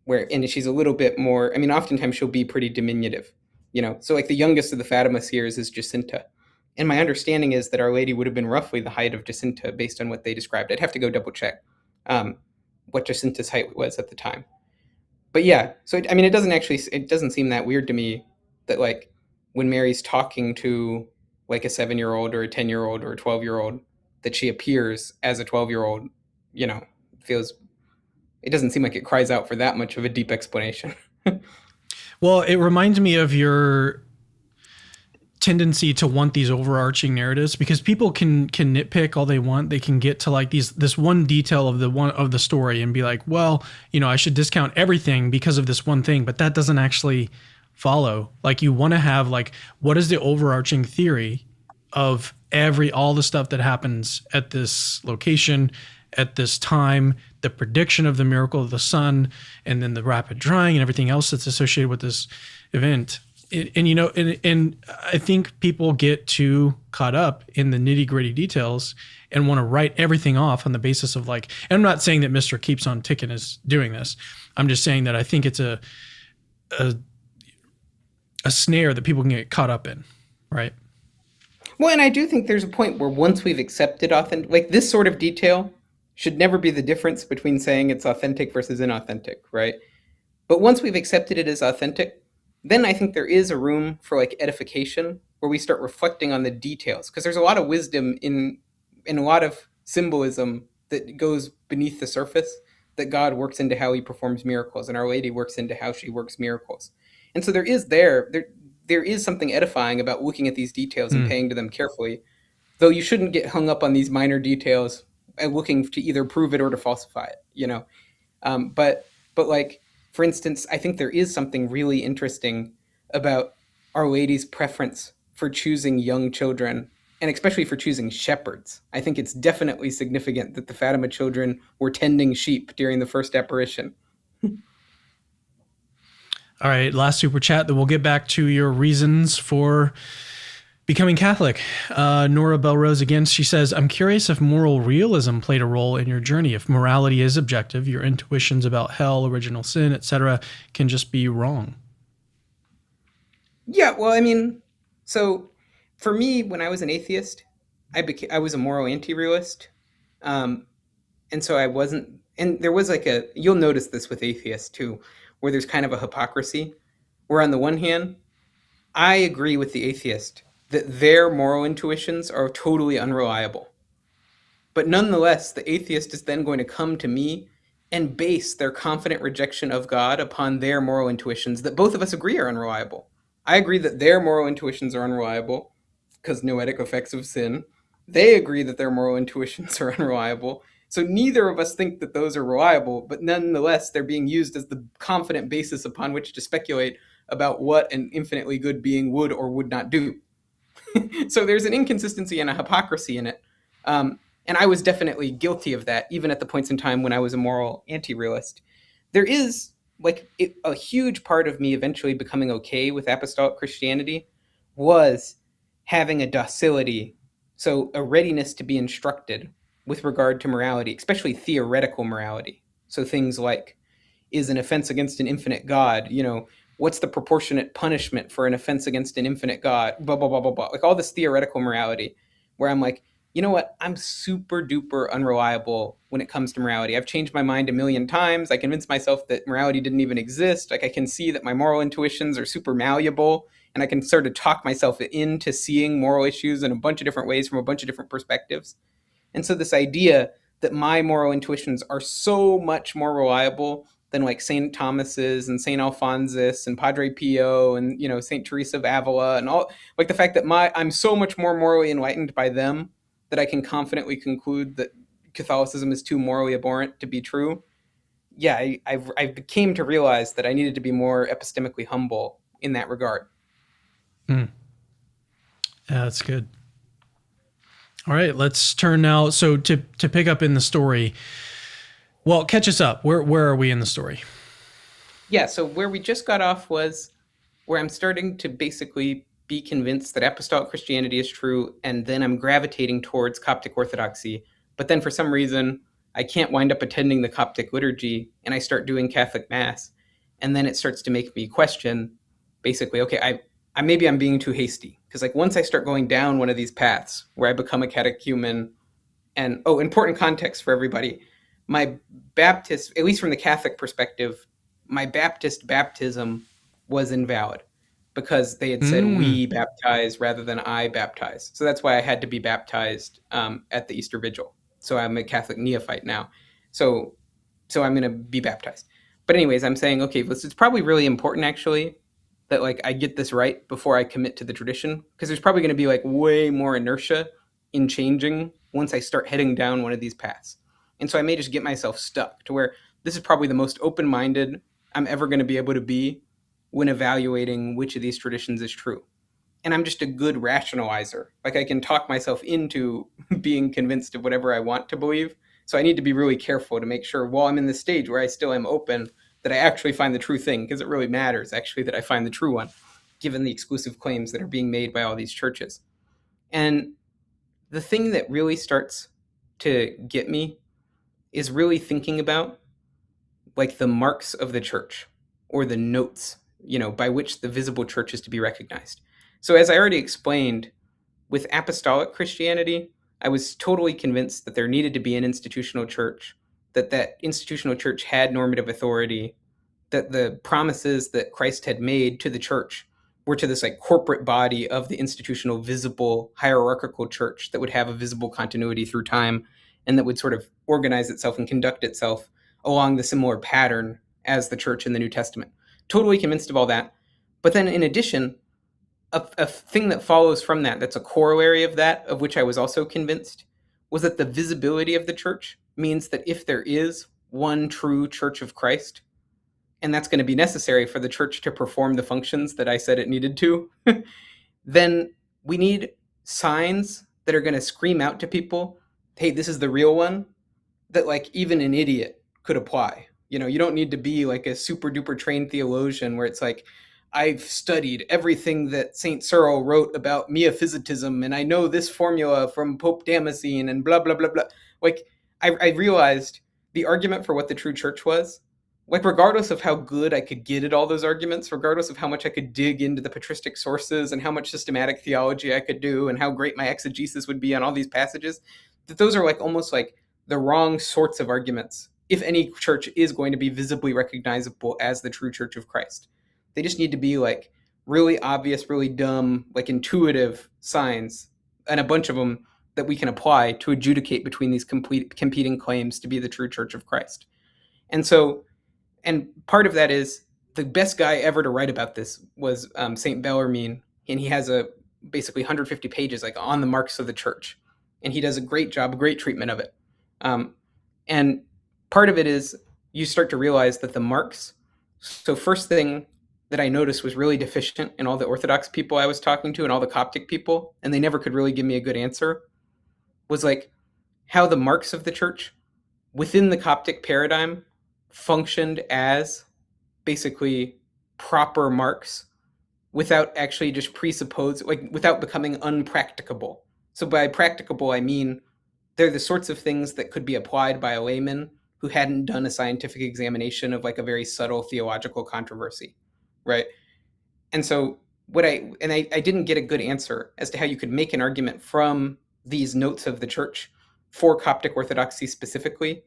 And she's a little bit more, I mean, oftentimes she'll be pretty diminutive, So like the youngest of the Fatima seers is Jacinta. And my understanding is that Our Lady would have been roughly the height of Jacinta based on what they described. I'd have to go double check what Jacinta's height was at the time. But yeah, so it doesn't seem that weird to me that like when Mary's talking to like a 7-year-old or a 10-year-old or a 12-year-old, that she appears as a 12-year-old, you know, feels, it doesn't seem like it cries out for that much of a deep explanation. Well, it reminds me of your tendency to want these overarching narratives, because people can nitpick all they want. They can get to like this one detail of the story and be like, well, you know, I should discount everything because of this one thing, but that doesn't actually follow. Like, you want to have like, what is the overarching theory of all the stuff that happens at this location at this time, the prediction of the miracle of the sun, and then the rapid drying and everything else that's associated with this event. And I think people get too caught up in the nitty gritty details and want to write everything off on the basis of like, and I'm not saying that Mr. Keeps on Ticking is doing this. I'm just saying that I think it's a snare that people can get caught up in, right? Well, and I do think there's a point where once we've accepted authentic, like this sort of detail should never be the difference between saying it's authentic versus inauthentic, right? But once we've accepted it as authentic, then I think there is a room for like edification where we start reflecting on the details, because there's a lot of wisdom in a lot of symbolism that goes beneath the surface, that God works into how he performs miracles and Our Lady works into how she works miracles. And so there is something edifying about looking at these details and paying to them carefully, though you shouldn't get hung up on these minor details and looking to either prove it or to falsify it, you know. But like, for instance, I think there is something really interesting about Our Lady's preference for choosing young children, and especially for choosing shepherds. I think it's definitely significant that the Fatima children were tending sheep during the first apparition. All right, last super chat, then we'll get back to your reasons for becoming Catholic. Nora Belrose again, she says, I'm curious if moral realism played a role in your journey. If morality is objective, your intuitions about hell, original sin, etc., can just be wrong. Yeah, well, I mean, so for me, when I was an atheist, I was a moral anti-realist. And so I wasn't, and there was like you'll notice this with atheists too, where there's kind of a hypocrisy, where on the one hand, I agree with the atheist that their moral intuitions are totally unreliable. But nonetheless, the atheist is then going to come to me and base their confident rejection of God upon their moral intuitions that both of us agree are unreliable. I agree that their moral intuitions are unreliable because noetic effects of sin. They agree that their moral intuitions are unreliable. So neither of us think that those are reliable, but nonetheless, they're being used as the confident basis upon which to speculate about what an infinitely good being would or would not do. So there's an inconsistency and a hypocrisy in it. And I was definitely guilty of that, even at the points in time when I was a moral anti-realist. There is a huge part of me eventually becoming okay with apostolic Christianity was having a docility, so a readiness to be instructed with regard to morality, especially theoretical morality. So things like, is an offense against an infinite God, you know, what's the proportionate punishment for an offense against an infinite God, blah, blah, blah, blah, blah. Like all this theoretical morality where I'm like, you know what? I'm super duper unreliable when it comes to morality. I've changed my mind a million times. I convinced myself that morality didn't even exist. Like I can see that my moral intuitions are super malleable, and I can sort of talk myself into seeing moral issues in a bunch of different ways from a bunch of different perspectives. And so this idea that my moral intuitions are so much more reliable than like St. Thomas's and St. Alphonsus and Padre Pio and, you know, St. Teresa of Avila and all, like the fact that I'm so much more morally enlightened by them that I can confidently conclude that Catholicism is too morally abhorrent to be true. Yeah, I came to realize that I needed to be more epistemically humble in that regard. Yeah, that's good. All right, let's turn now. So to pick up in the story, well, catch us up. Where are we in the story? Yeah, so where we just got off was where I'm starting to basically be convinced that apostolic Christianity is true, and then I'm gravitating towards Coptic Orthodoxy. But then for some reason, I can't wind up attending the Coptic liturgy, and I start doing Catholic Mass. And then it starts to make me question, basically, okay, maybe I'm being too hasty. Because like once I start going down one of these paths where I become a catechumen, and important context for everybody, my Baptist, at least from the Catholic perspective, my Baptist baptism was invalid. because they had said Mm. we baptize rather than I baptize. So that's why I had to be baptized at the Easter Vigil. So I'm a Catholic neophyte now. So so I'm going to be baptized. But anyways, I'm saying, okay, it's probably really important actually that like I get this right before I commit to the tradition, because there's probably going to be like way more inertia in changing once I start heading down one of these paths. And so I may just get myself stuck to where this is probably the most open-minded I'm ever going to be able to be when evaluating which of these traditions is true. And I'm just a good rationalizer. Like I can talk myself into being convinced of whatever I want to believe. So I need to be really careful to make sure while I'm in this stage where I still am open that I actually find the true thing, because it really matters actually that I find the true one, given the exclusive claims that are being made by all these churches. And the thing that really starts to get me is really thinking about like the marks of the church or the notes, by which the visible church is to be recognized. So as I already explained, with apostolic Christianity, I was totally convinced that there needed to be an institutional church, that institutional church had normative authority, that the promises that Christ had made to the church were to this like corporate body of the institutional, visible, hierarchical church that would have a visible continuity through time and that would sort of organize itself and conduct itself along the similar pattern as the church in the New Testament. Totally convinced of all that. But then in addition, a thing that follows from that, that's a corollary of that, of which I was also convinced, was that the visibility of the church means that if there is one true church of Christ, and that's going to be necessary for the church to perform the functions that I said it needed to, then we need signs that are going to scream out to people, hey, this is the real one, that like even an idiot could apply. You don't need to be like a super duper trained theologian where it's like, I've studied everything that St. Cyril wrote about miaphysitism, and I know this formula from Pope Damascene and blah, blah, blah, blah. Like, I realized the argument for what the true church was, like, regardless of how good I could get at all those arguments, regardless of how much I could dig into the patristic sources and how much systematic theology I could do and how great my exegesis would be on all these passages, that those are like almost like the wrong sorts of arguments if any church is going to be visibly recognizable as the true church of Christ. They just need to be like really obvious, really dumb, like intuitive signs, and a bunch of them that we can apply to adjudicate between these competing claims to be the true church of Christ. And so, and part of that is the best guy ever to write about this was St. Bellarmine, and he has a basically 150 pages like on the marks of the church, and he does a great job, a great treatment of it. And part of it is you start to realize that the marks. So first thing that I noticed was really deficient in all the Orthodox people I was talking to and all the Coptic people, and they never could really give me a good answer, was like how the marks of the church within the Coptic paradigm functioned as basically proper marks without actually just presuppose, like without becoming unpracticable. So by practicable, I mean they're the sorts of things that could be applied by a layman who hadn't done a scientific examination of like a very subtle theological controversy, right? And so I didn't get a good answer as to how you could make an argument from these notes of the church for Coptic Orthodoxy specifically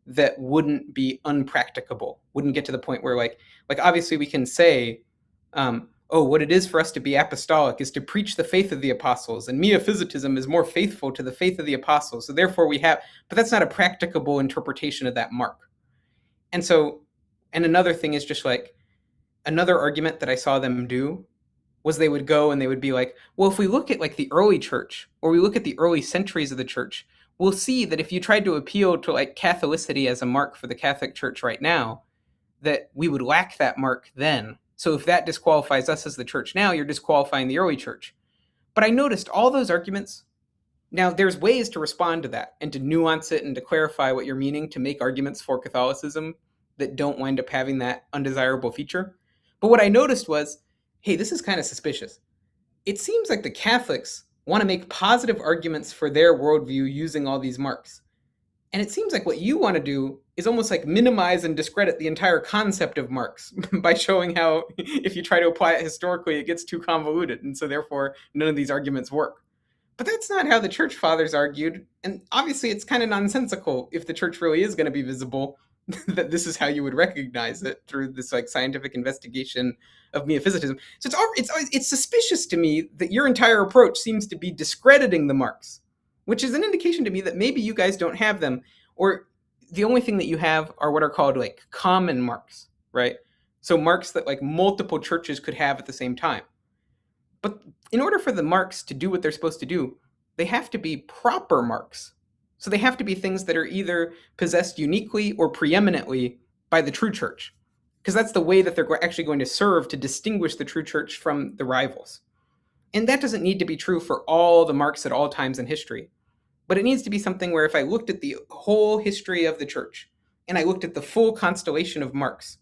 that wouldn't be unpracticable, wouldn't get to the point where like obviously we can say, what it is for us to be apostolic is to preach the faith of the apostles, and miaphysitism is more faithful to the faith of the apostles. So therefore but that's not a practicable interpretation of that mark. And so, and another thing is just like, another argument that I saw them do was they would go and they would be like, well, if we look at like the early church or we look at the early centuries of the church, we'll see that if you tried to appeal to like Catholicity as a mark for the Catholic Church right now, that we would lack that mark then. So if that disqualifies us as the church now, you're disqualifying the early church. But I noticed all those arguments. Now, there's ways to respond to that and to nuance it and to clarify what you're meaning to make arguments for Catholicism that don't wind up having that undesirable feature. But what I noticed was, hey, this is kind of suspicious. It seems like the Catholics want to make positive arguments for their worldview using all these marks. And it seems like what you want to do is almost like minimize and discredit the entire concept of marks by showing how if you try to apply it historically, it gets too convoluted. And so therefore, none of these arguments work. But that's not how the church fathers argued. And obviously, it's kind of nonsensical if the church really is going to be visible that this is how you would recognize it through this like scientific investigation of metaphysicism. So it's suspicious to me that your entire approach seems to be discrediting the marks, which is an indication to me that maybe you guys don't have them, or the only thing that you have are what are called like common marks, right? So marks that like multiple churches could have at the same time. But in order for the marks to do what they're supposed to do, they have to be proper marks. So they have to be things that are either possessed uniquely or preeminently by the true church, because that's the way that they're actually going to serve to distinguish the true church from the rivals. And that doesn't need to be true for all the marks at all times in history. But it needs to be something where if I looked at the whole history of the church and I looked at the full constellation of marks,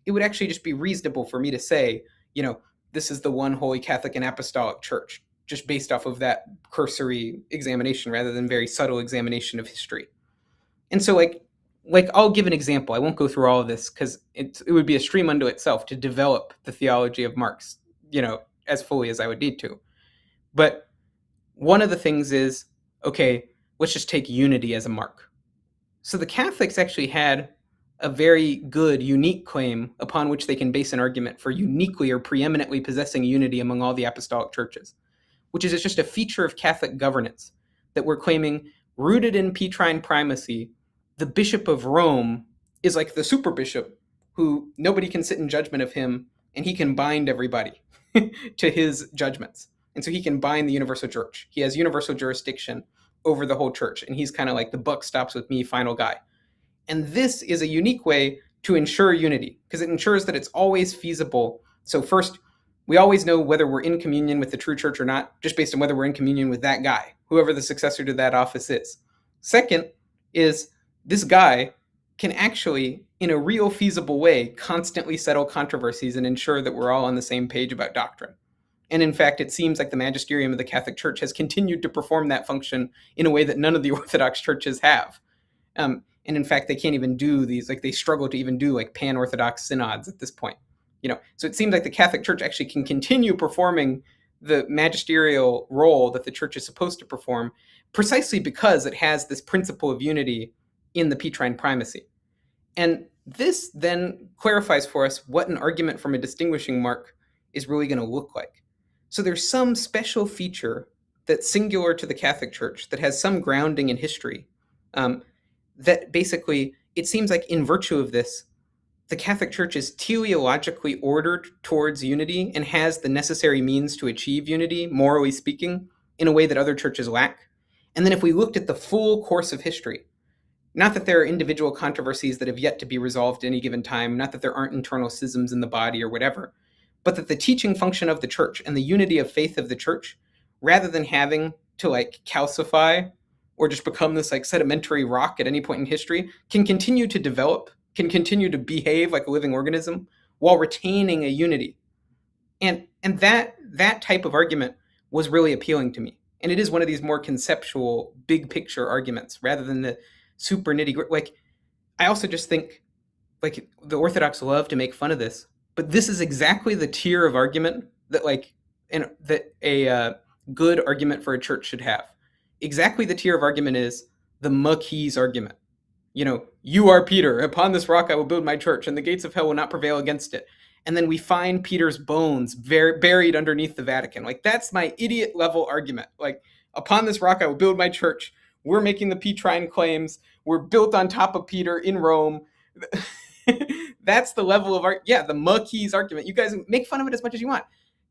it would actually just be reasonable for me to say, this is the one holy Catholic and Apostolic Church, just based off of that cursory examination rather than very subtle examination of history. And so like I'll give an example. I won't go through all of this because it would be a stream unto itself to develop the theology of Marx, as fully as I would need to. But one of the things is, okay, let's just take unity as a mark. So the Catholics actually had a very good, unique claim upon which they can base an argument for uniquely or preeminently possessing unity among all the apostolic churches, which is it's just a feature of Catholic governance that we're claiming, rooted in Petrine primacy, the Bishop of Rome is like the super bishop who nobody can sit in judgment of him, and he can bind everybody to his judgments. And so he can bind the universal church. He has universal jurisdiction over the whole church, and he's kind of like the buck stops with me, final guy. And this is a unique way to ensure unity, because it ensures that it's always feasible. So first, we always know whether we're in communion with the true church or not, just based on whether we're in communion with that guy, whoever the successor to that office is. Second is this guy can actually, in a real feasible way, constantly settle controversies and ensure that we're all on the same page about doctrine. And in fact, it seems like the magisterium of the Catholic Church has continued to perform that function in a way that none of the Orthodox churches have. And in fact, they can't even do these, like they struggle to even do like pan-Orthodox synods at this point. So it seems like the Catholic Church actually can continue performing the magisterial role that the church is supposed to perform precisely because it has this principle of unity in the Petrine primacy. And this then clarifies for us what an argument from a distinguishing mark is really going to look like. So there's some special feature that's singular to the Catholic Church that has some grounding in history, that basically, it seems like in virtue of this, the Catholic Church is teleologically ordered towards unity and has the necessary means to achieve unity, morally speaking, in a way that other churches lack. And then if we looked at the full course of history, not that there are individual controversies that have yet to be resolved at any given time, not that there aren't internal schisms in the body or whatever, but that the teaching function of the church and the unity of faith of the church, rather than having to like calcify or just become this like sedimentary rock at any point in history, can continue to develop, can continue to behave like a living organism while retaining a unity. And that type of argument was really appealing to me. And it is one of these more conceptual, big picture arguments rather than the super nitty gritty. Like, I also just think like the Orthodox love to make fun of this, but this is exactly the tier of argument that that a good argument for a church should have. Exactly the tier of argument is the Maquis argument. You are Peter, upon this rock I will build my church, and the gates of hell will not prevail against it. And then we find Peter's bones buried underneath the Vatican. Like, that's my idiot level argument. Like, upon this rock I will build my church. We're making the Petrine claims. We're built on top of Peter in Rome. That's the level of the Maquis argument. You guys make fun of it as much as you want.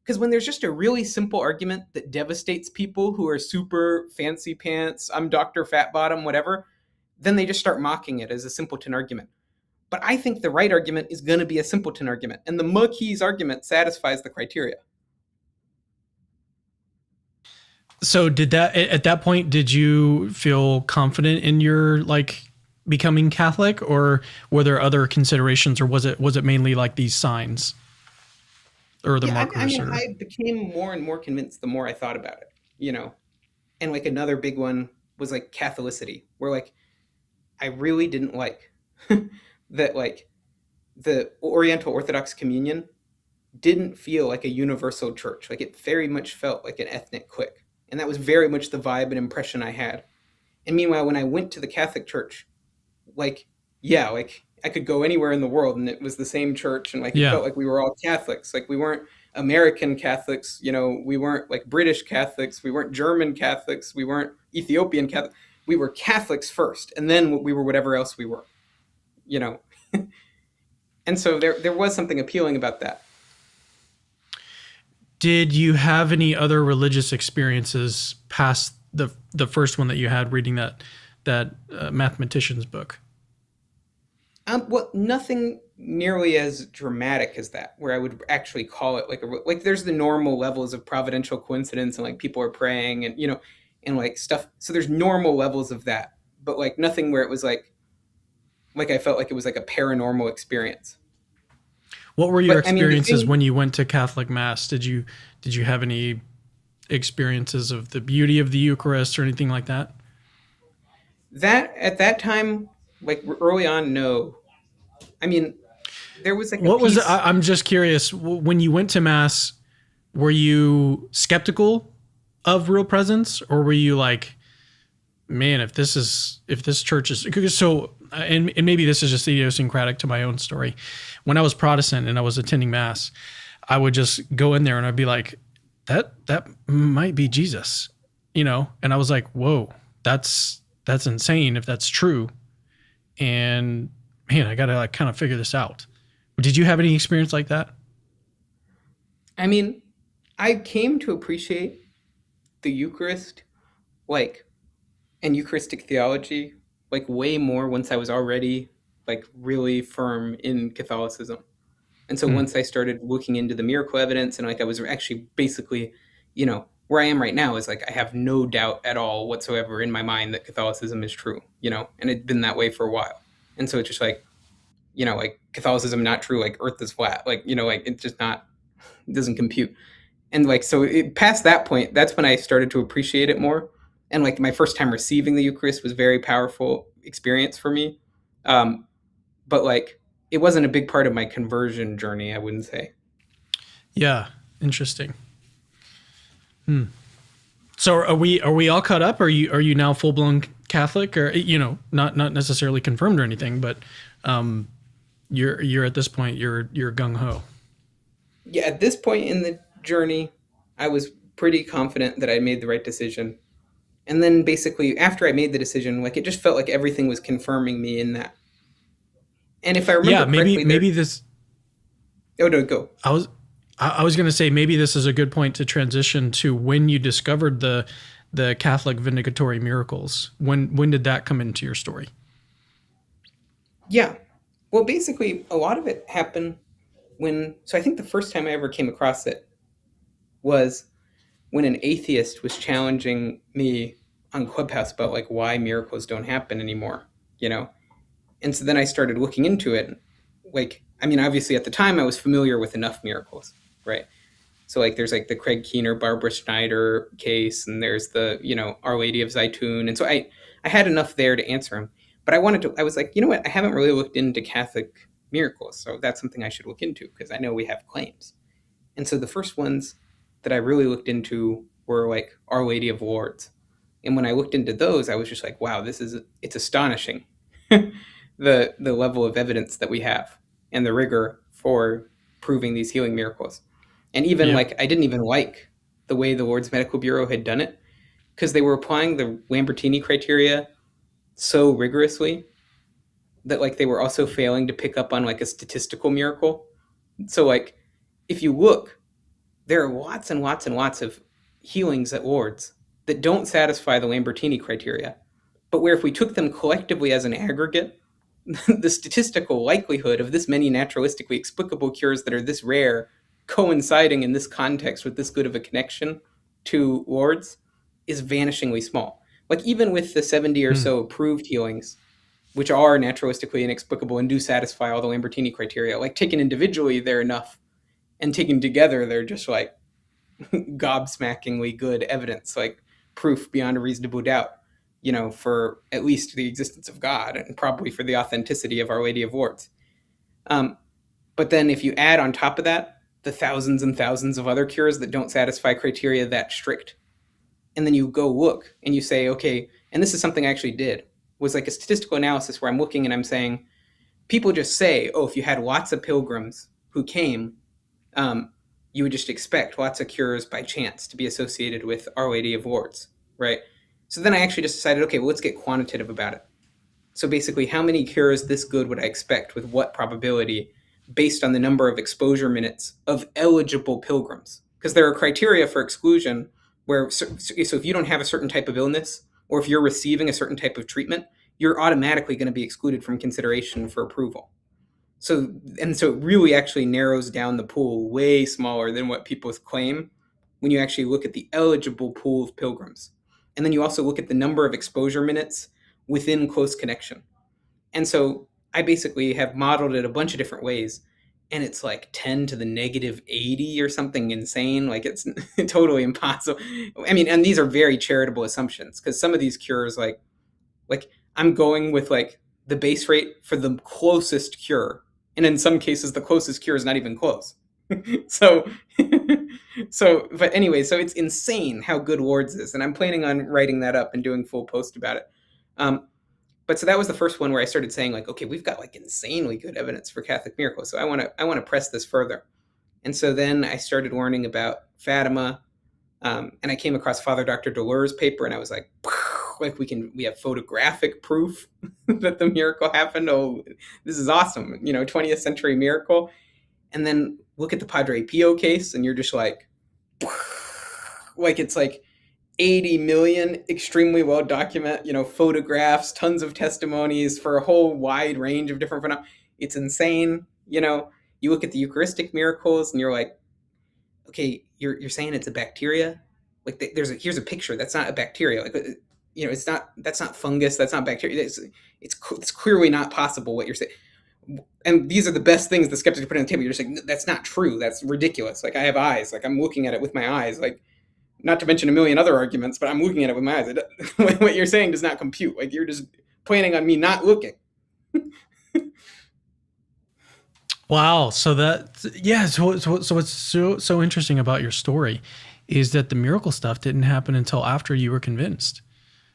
Because when there's just a really simple argument that devastates people who are super fancy pants, I'm Dr. Fat Bottom, whatever, then they just start mocking it as a simpleton argument. But I think the right argument is going to be a simpleton argument. And the Maquis argument satisfies the criteria. So at that point, did you feel confident in your becoming Catholic, or were there other considerations, or was it mainly like these signs or the markers? I became more and more convinced the more I thought about it, and like another big one was like Catholicity, where like I really didn't like that like the Oriental Orthodox communion didn't feel like a universal church. Like, it very much felt like an ethnic clique. And that was very much the vibe and impression I had. And meanwhile, when I went to the Catholic Church, like yeah, like I could go anywhere in the world and it was the same church, and like it Yeah. felt like we were all Catholics. Like we weren't American Catholics, you know, we weren't like British Catholics, we weren't German Catholics, we weren't Ethiopian Catholics. We were Catholics first, and then we were whatever else we were, you know. And so there was something appealing about that. Did you have any other religious experiences past the first one that you had reading that mathematician's book? Well, nothing nearly as dramatic as that, where I would actually call it like like. There's the normal levels of providential coincidence, and like people are praying, and you know, and like stuff. So there's normal levels of that, but like nothing where it was like I felt like it was like a paranormal experience. What were your But I mean, the experiences thing when you went to Catholic Mass? Did you have any experiences of the beauty of the Eucharist or anything like that? that at that time, like early on, no. I mean, there was like a What was it? piece. I'm just curious. When you went to Mass, were you skeptical of real presence, or were you like, man, if this church is so, and maybe this is just idiosyncratic to my own story. When I was Protestant and I was attending Mass, I would just go in there and I'd be like, that might be Jesus, you know? And I was like, whoa, that's insane if that's true. And man, I gotta like kind of figure this out. Did you have any experience like that? I mean, I came to appreciate the Eucharist, like, and Eucharistic theology, like way more once I was already like really firm in Catholicism. And so Hmm. once I started looking into the miracle evidence, and like I was actually basically, you know, where I am right now is like I have no doubt at all whatsoever in my mind that Catholicism is true, you know, and it's been that way for a while. And so it's just like, you know, like Catholicism not true, like Earth is flat, like, you know, like it's just not, it doesn't compute. And like so past that point, that's when I started to appreciate it more. And like my first time receiving the Eucharist was a very powerful experience for me. um, but like it wasn't a big part of my conversion journey, I wouldn't say. Yeah, interesting. Hmm. So are we all caught up? Are you now full blown Catholic, or not necessarily confirmed or anything, but um, you're at this point you're gung ho. Yeah, at this point in the journey, I was pretty confident that I made the right decision. And then basically after I made the decision, like it just felt like everything was confirming me in that. And if I Yeah, remember maybe correctly, there. maybe this. Oh no, go. I was I was going to say maybe this is a good point to transition to when you discovered the Catholic vindicatory miracles. When did that come into your story? Yeah. Well, basically, a lot of it happened when. So I think the first time I ever came across it was when an atheist was challenging me on Clubhouse about like why miracles don't happen anymore, you know? And so then I started looking into it. Like, I mean, obviously at the time I was familiar with enough miracles, right? So like there's like the Craig Keener, Barbara Schneider case, and there's the, you know, Our Lady of Zeitoun. And so I had enough there to answer him. But I was like, you know what? I haven't really looked into Catholic miracles. So that's something I should look into because I know we have claims. And so the first ones that I really looked into were like Our Lady of Lourdes. And when I looked into those, I was just like, wow, it's astonishing. The level of evidence that we have and the rigor for proving these healing miracles. And even Yeah. like I didn't even like the way the Lord's Medical Bureau had done it because they were applying the Lambertini criteria so rigorously that like they were also failing to pick up on like a statistical miracle. So like if you look, there are lots and lots and lots of healings at Lourdes that don't satisfy the Lambertini criteria, but where if we took them collectively as an aggregate, the statistical likelihood of this many naturalistically explicable cures that are this rare coinciding in this context with this good of a connection to Lourdes is vanishingly small. Like even with the 70 or Hmm. so approved healings, which are naturalistically inexplicable and do satisfy all the Lambertini criteria, like taken individually, they're enough. And taken together, they're just like gobsmackingly good evidence, like proof beyond a reasonable doubt, you know, for at least the existence of God and probably for the authenticity of Our Lady of Lourdes. Um, but then if you add on top of that the thousands and thousands of other cures that don't satisfy criteria that strict, and then you go look and you say, okay, and this is something I actually did, was like a statistical analysis where I'm looking and I'm saying, people just say, oh, if you had lots of pilgrims who came, you would just expect lots of cures by chance to be associated with Our Lady of Lourdes, right? So then I actually just decided, okay, well, let's get quantitative about it. So basically, how many cures this good would I expect with what probability based on the number of exposure minutes of eligible pilgrims? Because there are criteria for exclusion where, so if you don't have a certain type of illness, or if you're receiving a certain type of treatment, you're automatically going to be excluded from consideration for approval. So it really actually narrows down the pool way smaller than what people claim when you actually look at the eligible pool of pilgrims. And then you also look at the number of exposure minutes within close connection. And so I basically have modeled it a bunch of different ways, and it's like 10 to the negative 80 or something insane. Like, it's totally impossible. I mean, and these are very charitable assumptions, because some of these cures, like I'm going with like the base rate for the closest cure. And in some cases, the closest cure is not even close. so, but anyway, so it's insane how good Lourdes is. And I'm planning on writing that up and doing full post about it. But so that was the first one where I started saying, like, okay, we've got like insanely good evidence for Catholic miracles. So I want to press this further. And so then I started learning about Fatima, and I came across Father Dr. Deleure's paper, and I was like we have photographic proof that the miracle happened. Oh, this is awesome. 20th century miracle. And then look at the Padre Pio case, and you're just like it's like 80 million extremely well documented, photographs, tons of testimonies for a whole wide range of different phenomena. It's insane. You look at the Eucharistic miracles, and you're like, okay, you're saying it's a bacteria? Like, here's a picture. That's not a bacteria. Like, that's not fungus. That's not bacteria. It's clearly not possible what you're saying. And these are the best things the skeptics put on the table. You're just like, that's not true. That's ridiculous. Like, I have eyes. Like, I'm looking at it with my eyes. Like, not to mention a million other arguments, but I'm looking at it with my eyes. What you're saying does not compute. Like, you're just planning on me not looking. Wow. So what's so interesting about your story is that the miracle stuff didn't happen until after you were convinced.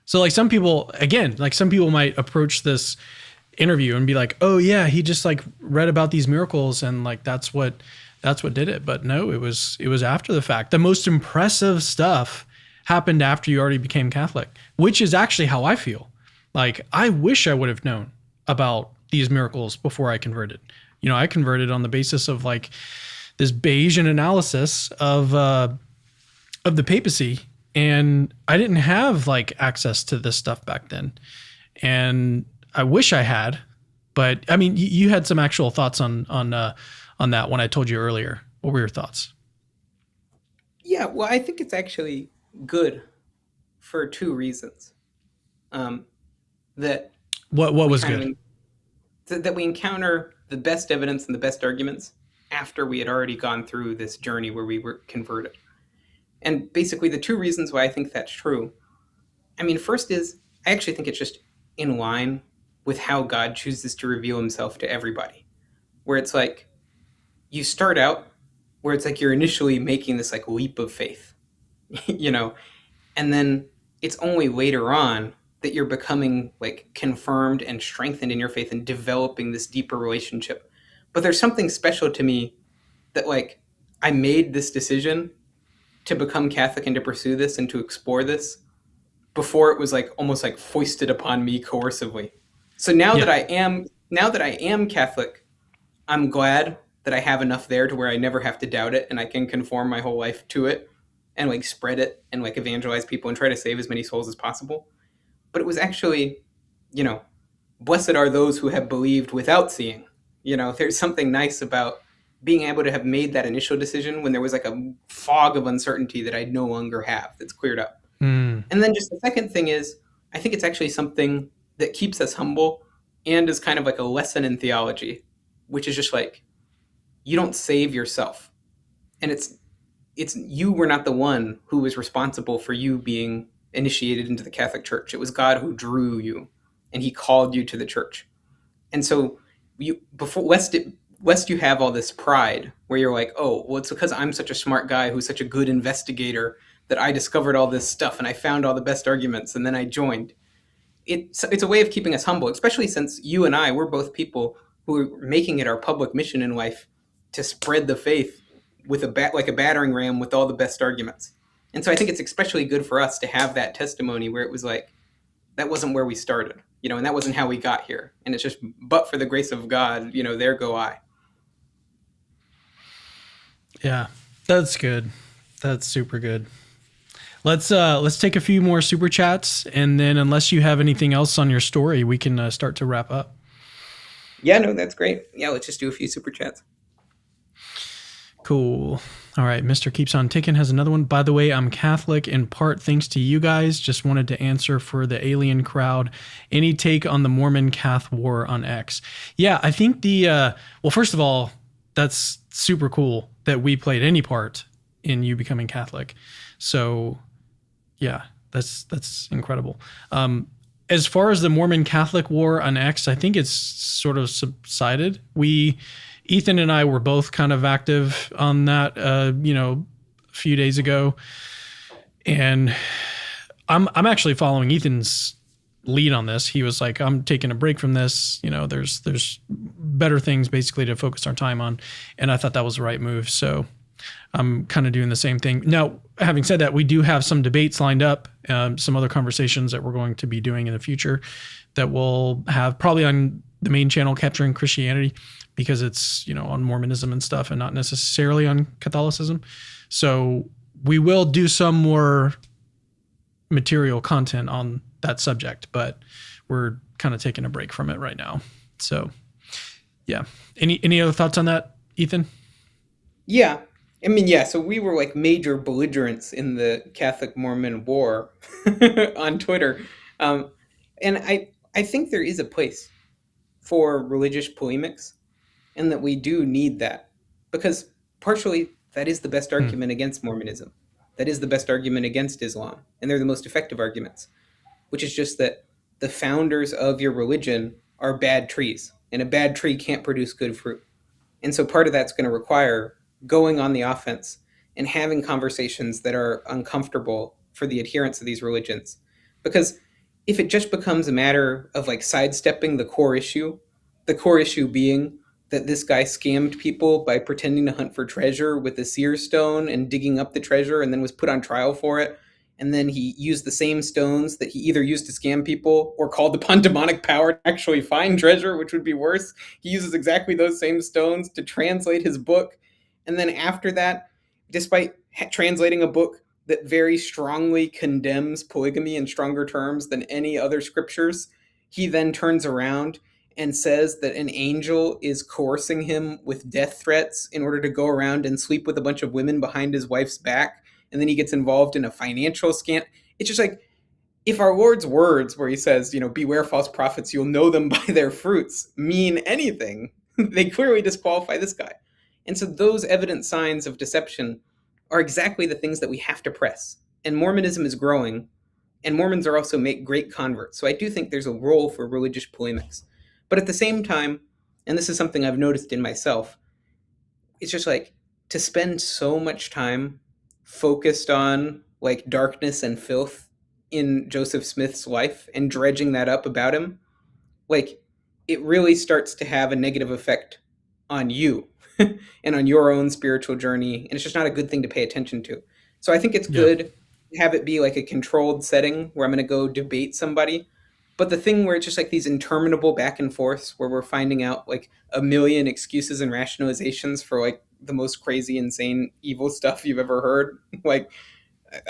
So like some people might approach this interview and be like, oh yeah, he just like read about these miracles and like that's what did it. But no, it was after the fact. The most impressive stuff happened after you already became Catholic, which is actually how I feel. Like, I wish I would have known about these miracles before I converted. I converted on the basis of like this Bayesian analysis of the papacy, and I didn't have like access to this stuff back then. And I wish I had, but I mean, you had some actual thoughts on that when I told you earlier. What were your thoughts? Yeah, well, I think it's actually good for two reasons. That what was good? That we encounter the best evidence and the best arguments after we had already gone through this journey where we were converted. And basically the two reasons why I think that's true. I mean, first is I actually think it's just in line with how God chooses to reveal himself to everybody. Where it's like, you start out where it's like you're initially making this like leap of faith, and then it's only later on that you're becoming like confirmed and strengthened in your faith and developing this deeper relationship. But there's something special to me that like I made this decision to become Catholic and to pursue this and to explore this before it was like almost like foisted upon me coercively. So now that I am Catholic, I'm glad that I have enough there to where I never have to doubt it, and I can conform my whole life to it and like spread it and like evangelize people and try to save as many souls as possible. But it was actually, blessed are those who have believed without seeing. There's something nice about being able to have made that initial decision when there was like a fog of uncertainty that I no longer have, that's cleared up. And then just the second thing is, I think it's actually something that keeps us humble and is kind of like a lesson in theology, which is just like, you don't save yourself. And it's you were not the one who was responsible for you being initiated into the Catholic Church. It was God who drew you, and he called you to the church. And so lest you have all this pride where you're like, oh, well, it's because I'm such a smart guy who's such a good investigator that I discovered all this stuff and I found all the best arguments and then I joined. It's a way of keeping us humble, especially since you and I, we're both people who are making it our public mission in life to spread the faith with like a battering ram with all the best arguments. And so I think it's especially good for us to have that testimony where it was like, that wasn't where we started, and that wasn't how we got here. And it's just, but for the grace of God, there go I. Yeah, that's good. That's super good. Let's take a few more super chats, and then unless you have anything else on your story, we can start to wrap up. Yeah, no, that's great. Yeah, let's just do a few super chats. Cool. All right, Mr. Keeps on Ticking has another one. By the way, I'm Catholic in part thanks to you guys. Just wanted to answer for the alien crowd. Any take on the Mormon-Cath war on X? Yeah, I think well, first of all, that's super cool that we played any part in you becoming Catholic. So, yeah, that's incredible. As far as the Mormon-Catholic war on X, I think it's sort of subsided. Ethan and I were both kind of active on that, a few days ago, and I'm actually following Ethan's lead on this. He was like, I'm taking a break from this. There's better things basically to focus our time on, and I thought that was the right move. So I'm kind of doing the same thing. Now, having said that, we do have some debates lined up, some other conversations that we're going to be doing in the future that we'll have probably on the main channel, Capturing Christianity, because it's, on Mormonism and stuff and not necessarily on Catholicism. So we will do some more material content on that subject, but we're kind of taking a break from it right now. So yeah. Any other thoughts on that, Ethan? Yeah. I mean, yeah, so we were like major belligerents in the Catholic Mormon war on Twitter. And I think there is a place for religious polemics, and that we do need that, because partially that is the best argument against Mormonism. That is the best argument against Islam, and they're the most effective arguments, which is just that the founders of your religion are bad trees, and a bad tree can't produce good fruit. And so part of that's going to require going on the offense and having conversations that are uncomfortable for the adherents of these religions. Because if it just becomes a matter of like sidestepping the core issue being that this guy scammed people by pretending to hunt for treasure with a seer stone and digging up the treasure and then was put on trial for it. And then he used the same stones that he either used to scam people or called upon demonic power to actually find treasure, which would be worse. He uses exactly those same stones to translate his book. And then after that, despite translating a book that very strongly condemns polygamy in stronger terms than any other scriptures, he then turns around and says that an angel is coercing him with death threats in order to go around and sleep with a bunch of women behind his wife's back. And then he gets involved in a financial scam. It's just like, if our Lord's words where he says, beware false prophets, you'll know them by their fruits, mean anything, they clearly disqualify this guy. And so those evident signs of deception are exactly the things that we have to press. And Mormonism is growing, and Mormons are also make great converts. So I do think there's a role for religious polemics. But at the same time, and this is something I've noticed in myself, it's just like to spend so much time focused on like darkness and filth in Joseph Smith's life and dredging that up about him, like it really starts to have a negative effect on you and on your own spiritual journey. And it's just not a good thing to pay attention to. So I think it's good to have it be like a controlled setting where I'm going to go debate somebody. But the thing where it's just like these interminable back and forths where we're finding out like a million excuses and rationalizations for like the most crazy, insane, evil stuff you've ever heard. Like,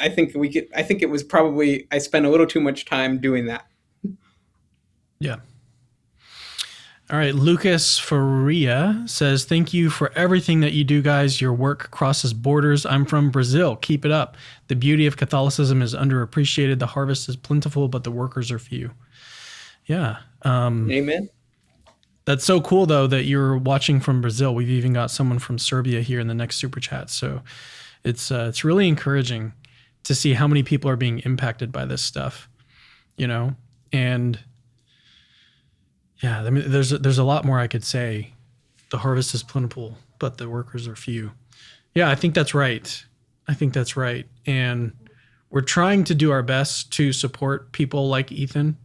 I think it was probably, I spent a little too much time doing that. Yeah. All right. Lucas Faria says, thank you for everything that you do, guys. Your work crosses borders. I'm from Brazil. Keep it up. The beauty of Catholicism is underappreciated. The harvest is plentiful, but the workers are few. Yeah. Amen. That's so cool, though, that you're watching from Brazil. We've even got someone from Serbia here in the next super chat. So it's really encouraging to see how many people are being impacted by this stuff, and yeah, I mean, there's a lot more I could say. The harvest is plentiful, but the workers are few. Yeah, I think that's right. And we're trying to do our best to support people like Ethan,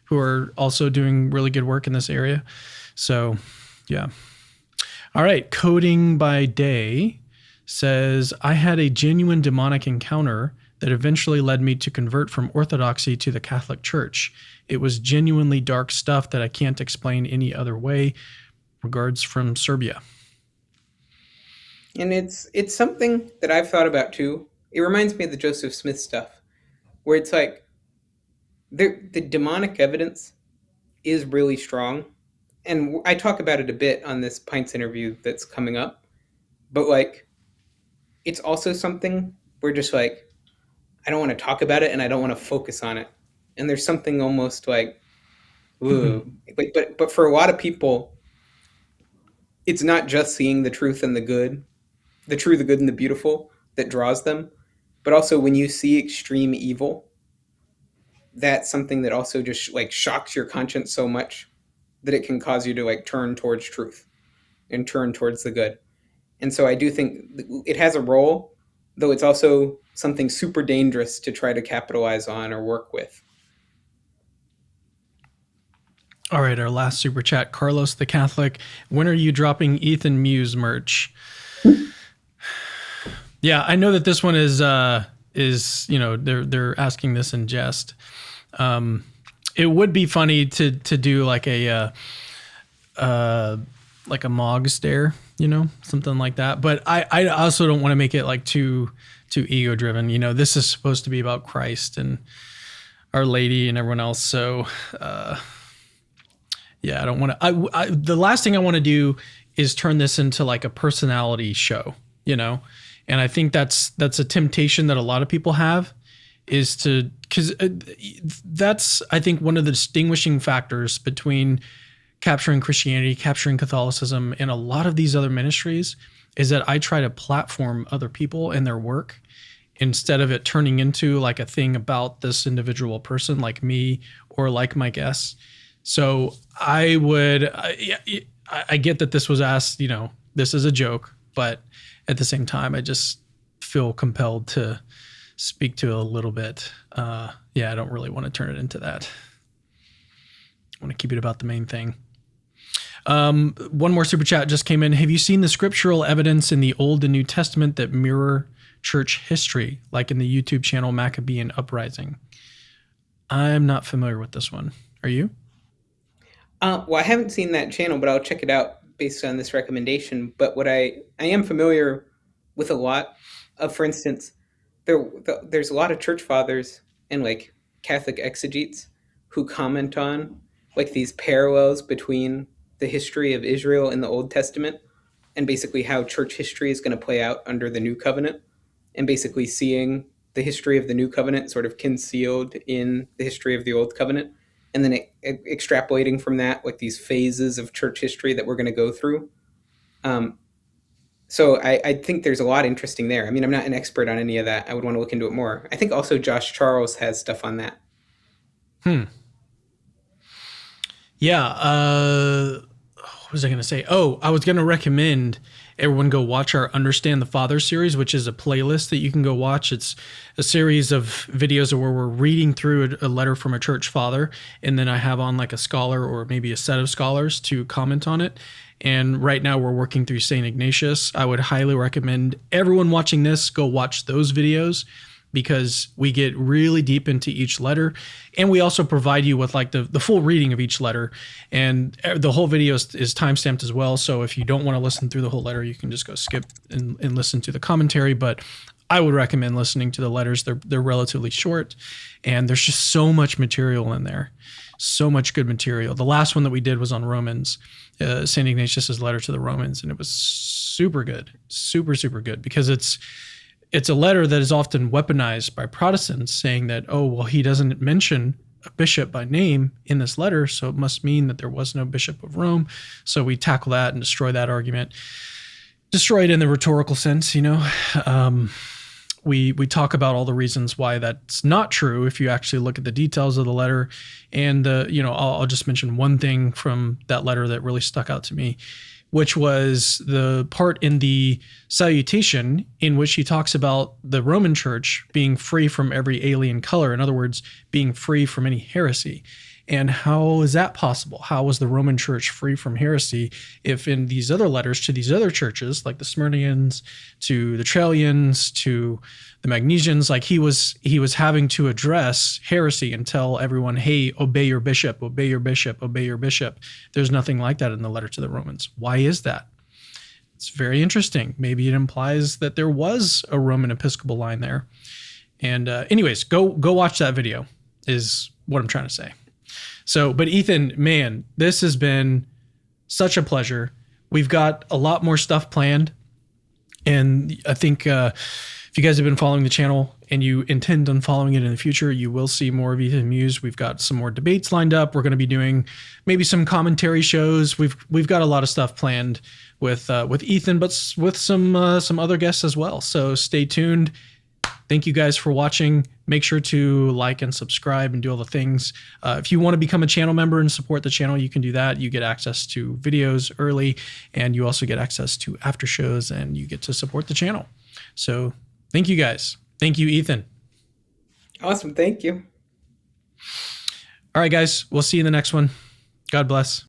who are also doing really good work in this area. So, yeah. All right. Coding by Day says, I had a genuine demonic encounter that eventually led me to convert from Orthodoxy to the Catholic Church. It was genuinely dark stuff that I can't explain any other way. Regards from Serbia. And it's something that I've thought about too. It reminds me of the Joseph Smith stuff, where it's like the demonic evidence is really strong. And I talk about it a bit on this Pints interview that's coming up. But like, it's also something where just like, I don't want to talk about it and I don't want to focus on it. And there's something almost like, ooh. But for a lot of people, it's not just seeing the truth and the good, the true, the good, and the beautiful that draws them. But also when you see extreme evil, that's something that also just like shocks your conscience so much that it can cause you to like turn towards truth and turn towards the good. And so I do think it has a role, though it's also something super dangerous to try to capitalize on or work with. All right, our last super chat, Carlos the Catholic. When are you dropping Ethan Muse merch? Yeah, I know that this one is they're asking this in jest. It would be funny to do like a Mog stare, something like that. But I also don't want to make it like too ego driven. This is supposed to be about Christ and Our Lady and everyone else. So yeah, I don't want to. The last thing I want to do is turn this into like a personality show, And I think that's a temptation that a lot of people have, because that's, I think, one of the distinguishing factors between capturing Christianity, capturing Catholicism, and a lot of these other ministries is that I try to platform other people and their work instead of it turning into like a thing about this individual person like me or like my guests. So I get that this was asked, this is a joke, but at the same time, I just feel compelled to speak to it a little bit. I don't really want to turn it into that. I want to keep it about the main thing. One more super chat just came in. Have you seen the scriptural evidence in the Old and New Testament that mirror church history, like in the YouTube channel Maccabean Uprising? I'm not familiar with this one. Are you? Well, I haven't seen that channel, but I'll check it out based on this recommendation. But what I am familiar with a lot of, for instance, there's a lot of church fathers and like Catholic exegetes who comment on like these parallels between the history of Israel in the Old Testament and basically how church history is going to play out under the New Covenant, and basically seeing the history of the New Covenant sort of concealed in the history of the Old Covenant, and then extrapolating from that like these phases of church history that we're going to go through. So I think there's a lot interesting there. I mean, I'm not an expert on any of that. I would want to look into it more. I think also Josh Charles has stuff on that. Yeah. What was I going to say? Oh, I was going to recommend everyone go watch our Understand the Father series, which is a playlist that you can go watch. It's a series of videos where we're reading through a letter from a church father, and then I have on like a scholar or maybe a set of scholars to comment on it. And right now we're working through St. Ignatius. I would highly recommend everyone watching this go watch those videos, because we get really deep into each letter, and we also provide you with like the full reading of each letter, and the whole video is timestamped as well. So if you don't want to listen through the whole letter, you can just go skip and listen to the commentary. But I would recommend listening to the letters. They're relatively short, and there's just so much material in there. So much good material. The last one that we did was on Romans, St. Ignatius's letter to the Romans, and it was super good, super good, because it's a letter that is often weaponized by Protestants, saying that, oh, well, he doesn't mention a bishop by name in this letter, so it must mean that there was no bishop of Rome. So we tackle that and destroy that argument. Destroy it in the rhetorical sense, We talk about all the reasons why that's not true if you actually look at the details of the letter. And, I'll just mention one thing from that letter that really stuck out to me, which was the part in the salutation in which he talks about the Roman Church being free from every alien color. In other words, being free from any heresy. And how is that possible? How was the Roman Church free from heresy if in these other letters to these other churches, like the Smyrnians, to the Trallians, to the Magnesians, like he was having to address heresy and tell everyone, hey, obey your bishop, obey your bishop, obey your bishop. There's nothing like that in the letter to the Romans. Why is that? It's very interesting. Maybe it implies that there was a Roman Episcopal line there. And anyways, go watch that video is what I'm trying to say. So, but Ethan, man, this has been such a pleasure. We've got a lot more stuff planned. And I think if you guys have been following the channel and you intend on following it in the future, you will see more of Ethan Muse. We've got some more debates lined up. We're going to be doing maybe some commentary shows. We've got a lot of stuff planned with Ethan, but with some other guests as well. So stay tuned. Thank you guys for watching. Make sure to like and subscribe and do all the things. If you want to become a channel member and support the channel, you can do that. You get access to videos early, and you also get access to after shows, and you get to support the channel. So thank you guys. Thank you, Ethan. Awesome. Thank you. All right, guys. We'll see you in the next one. God bless.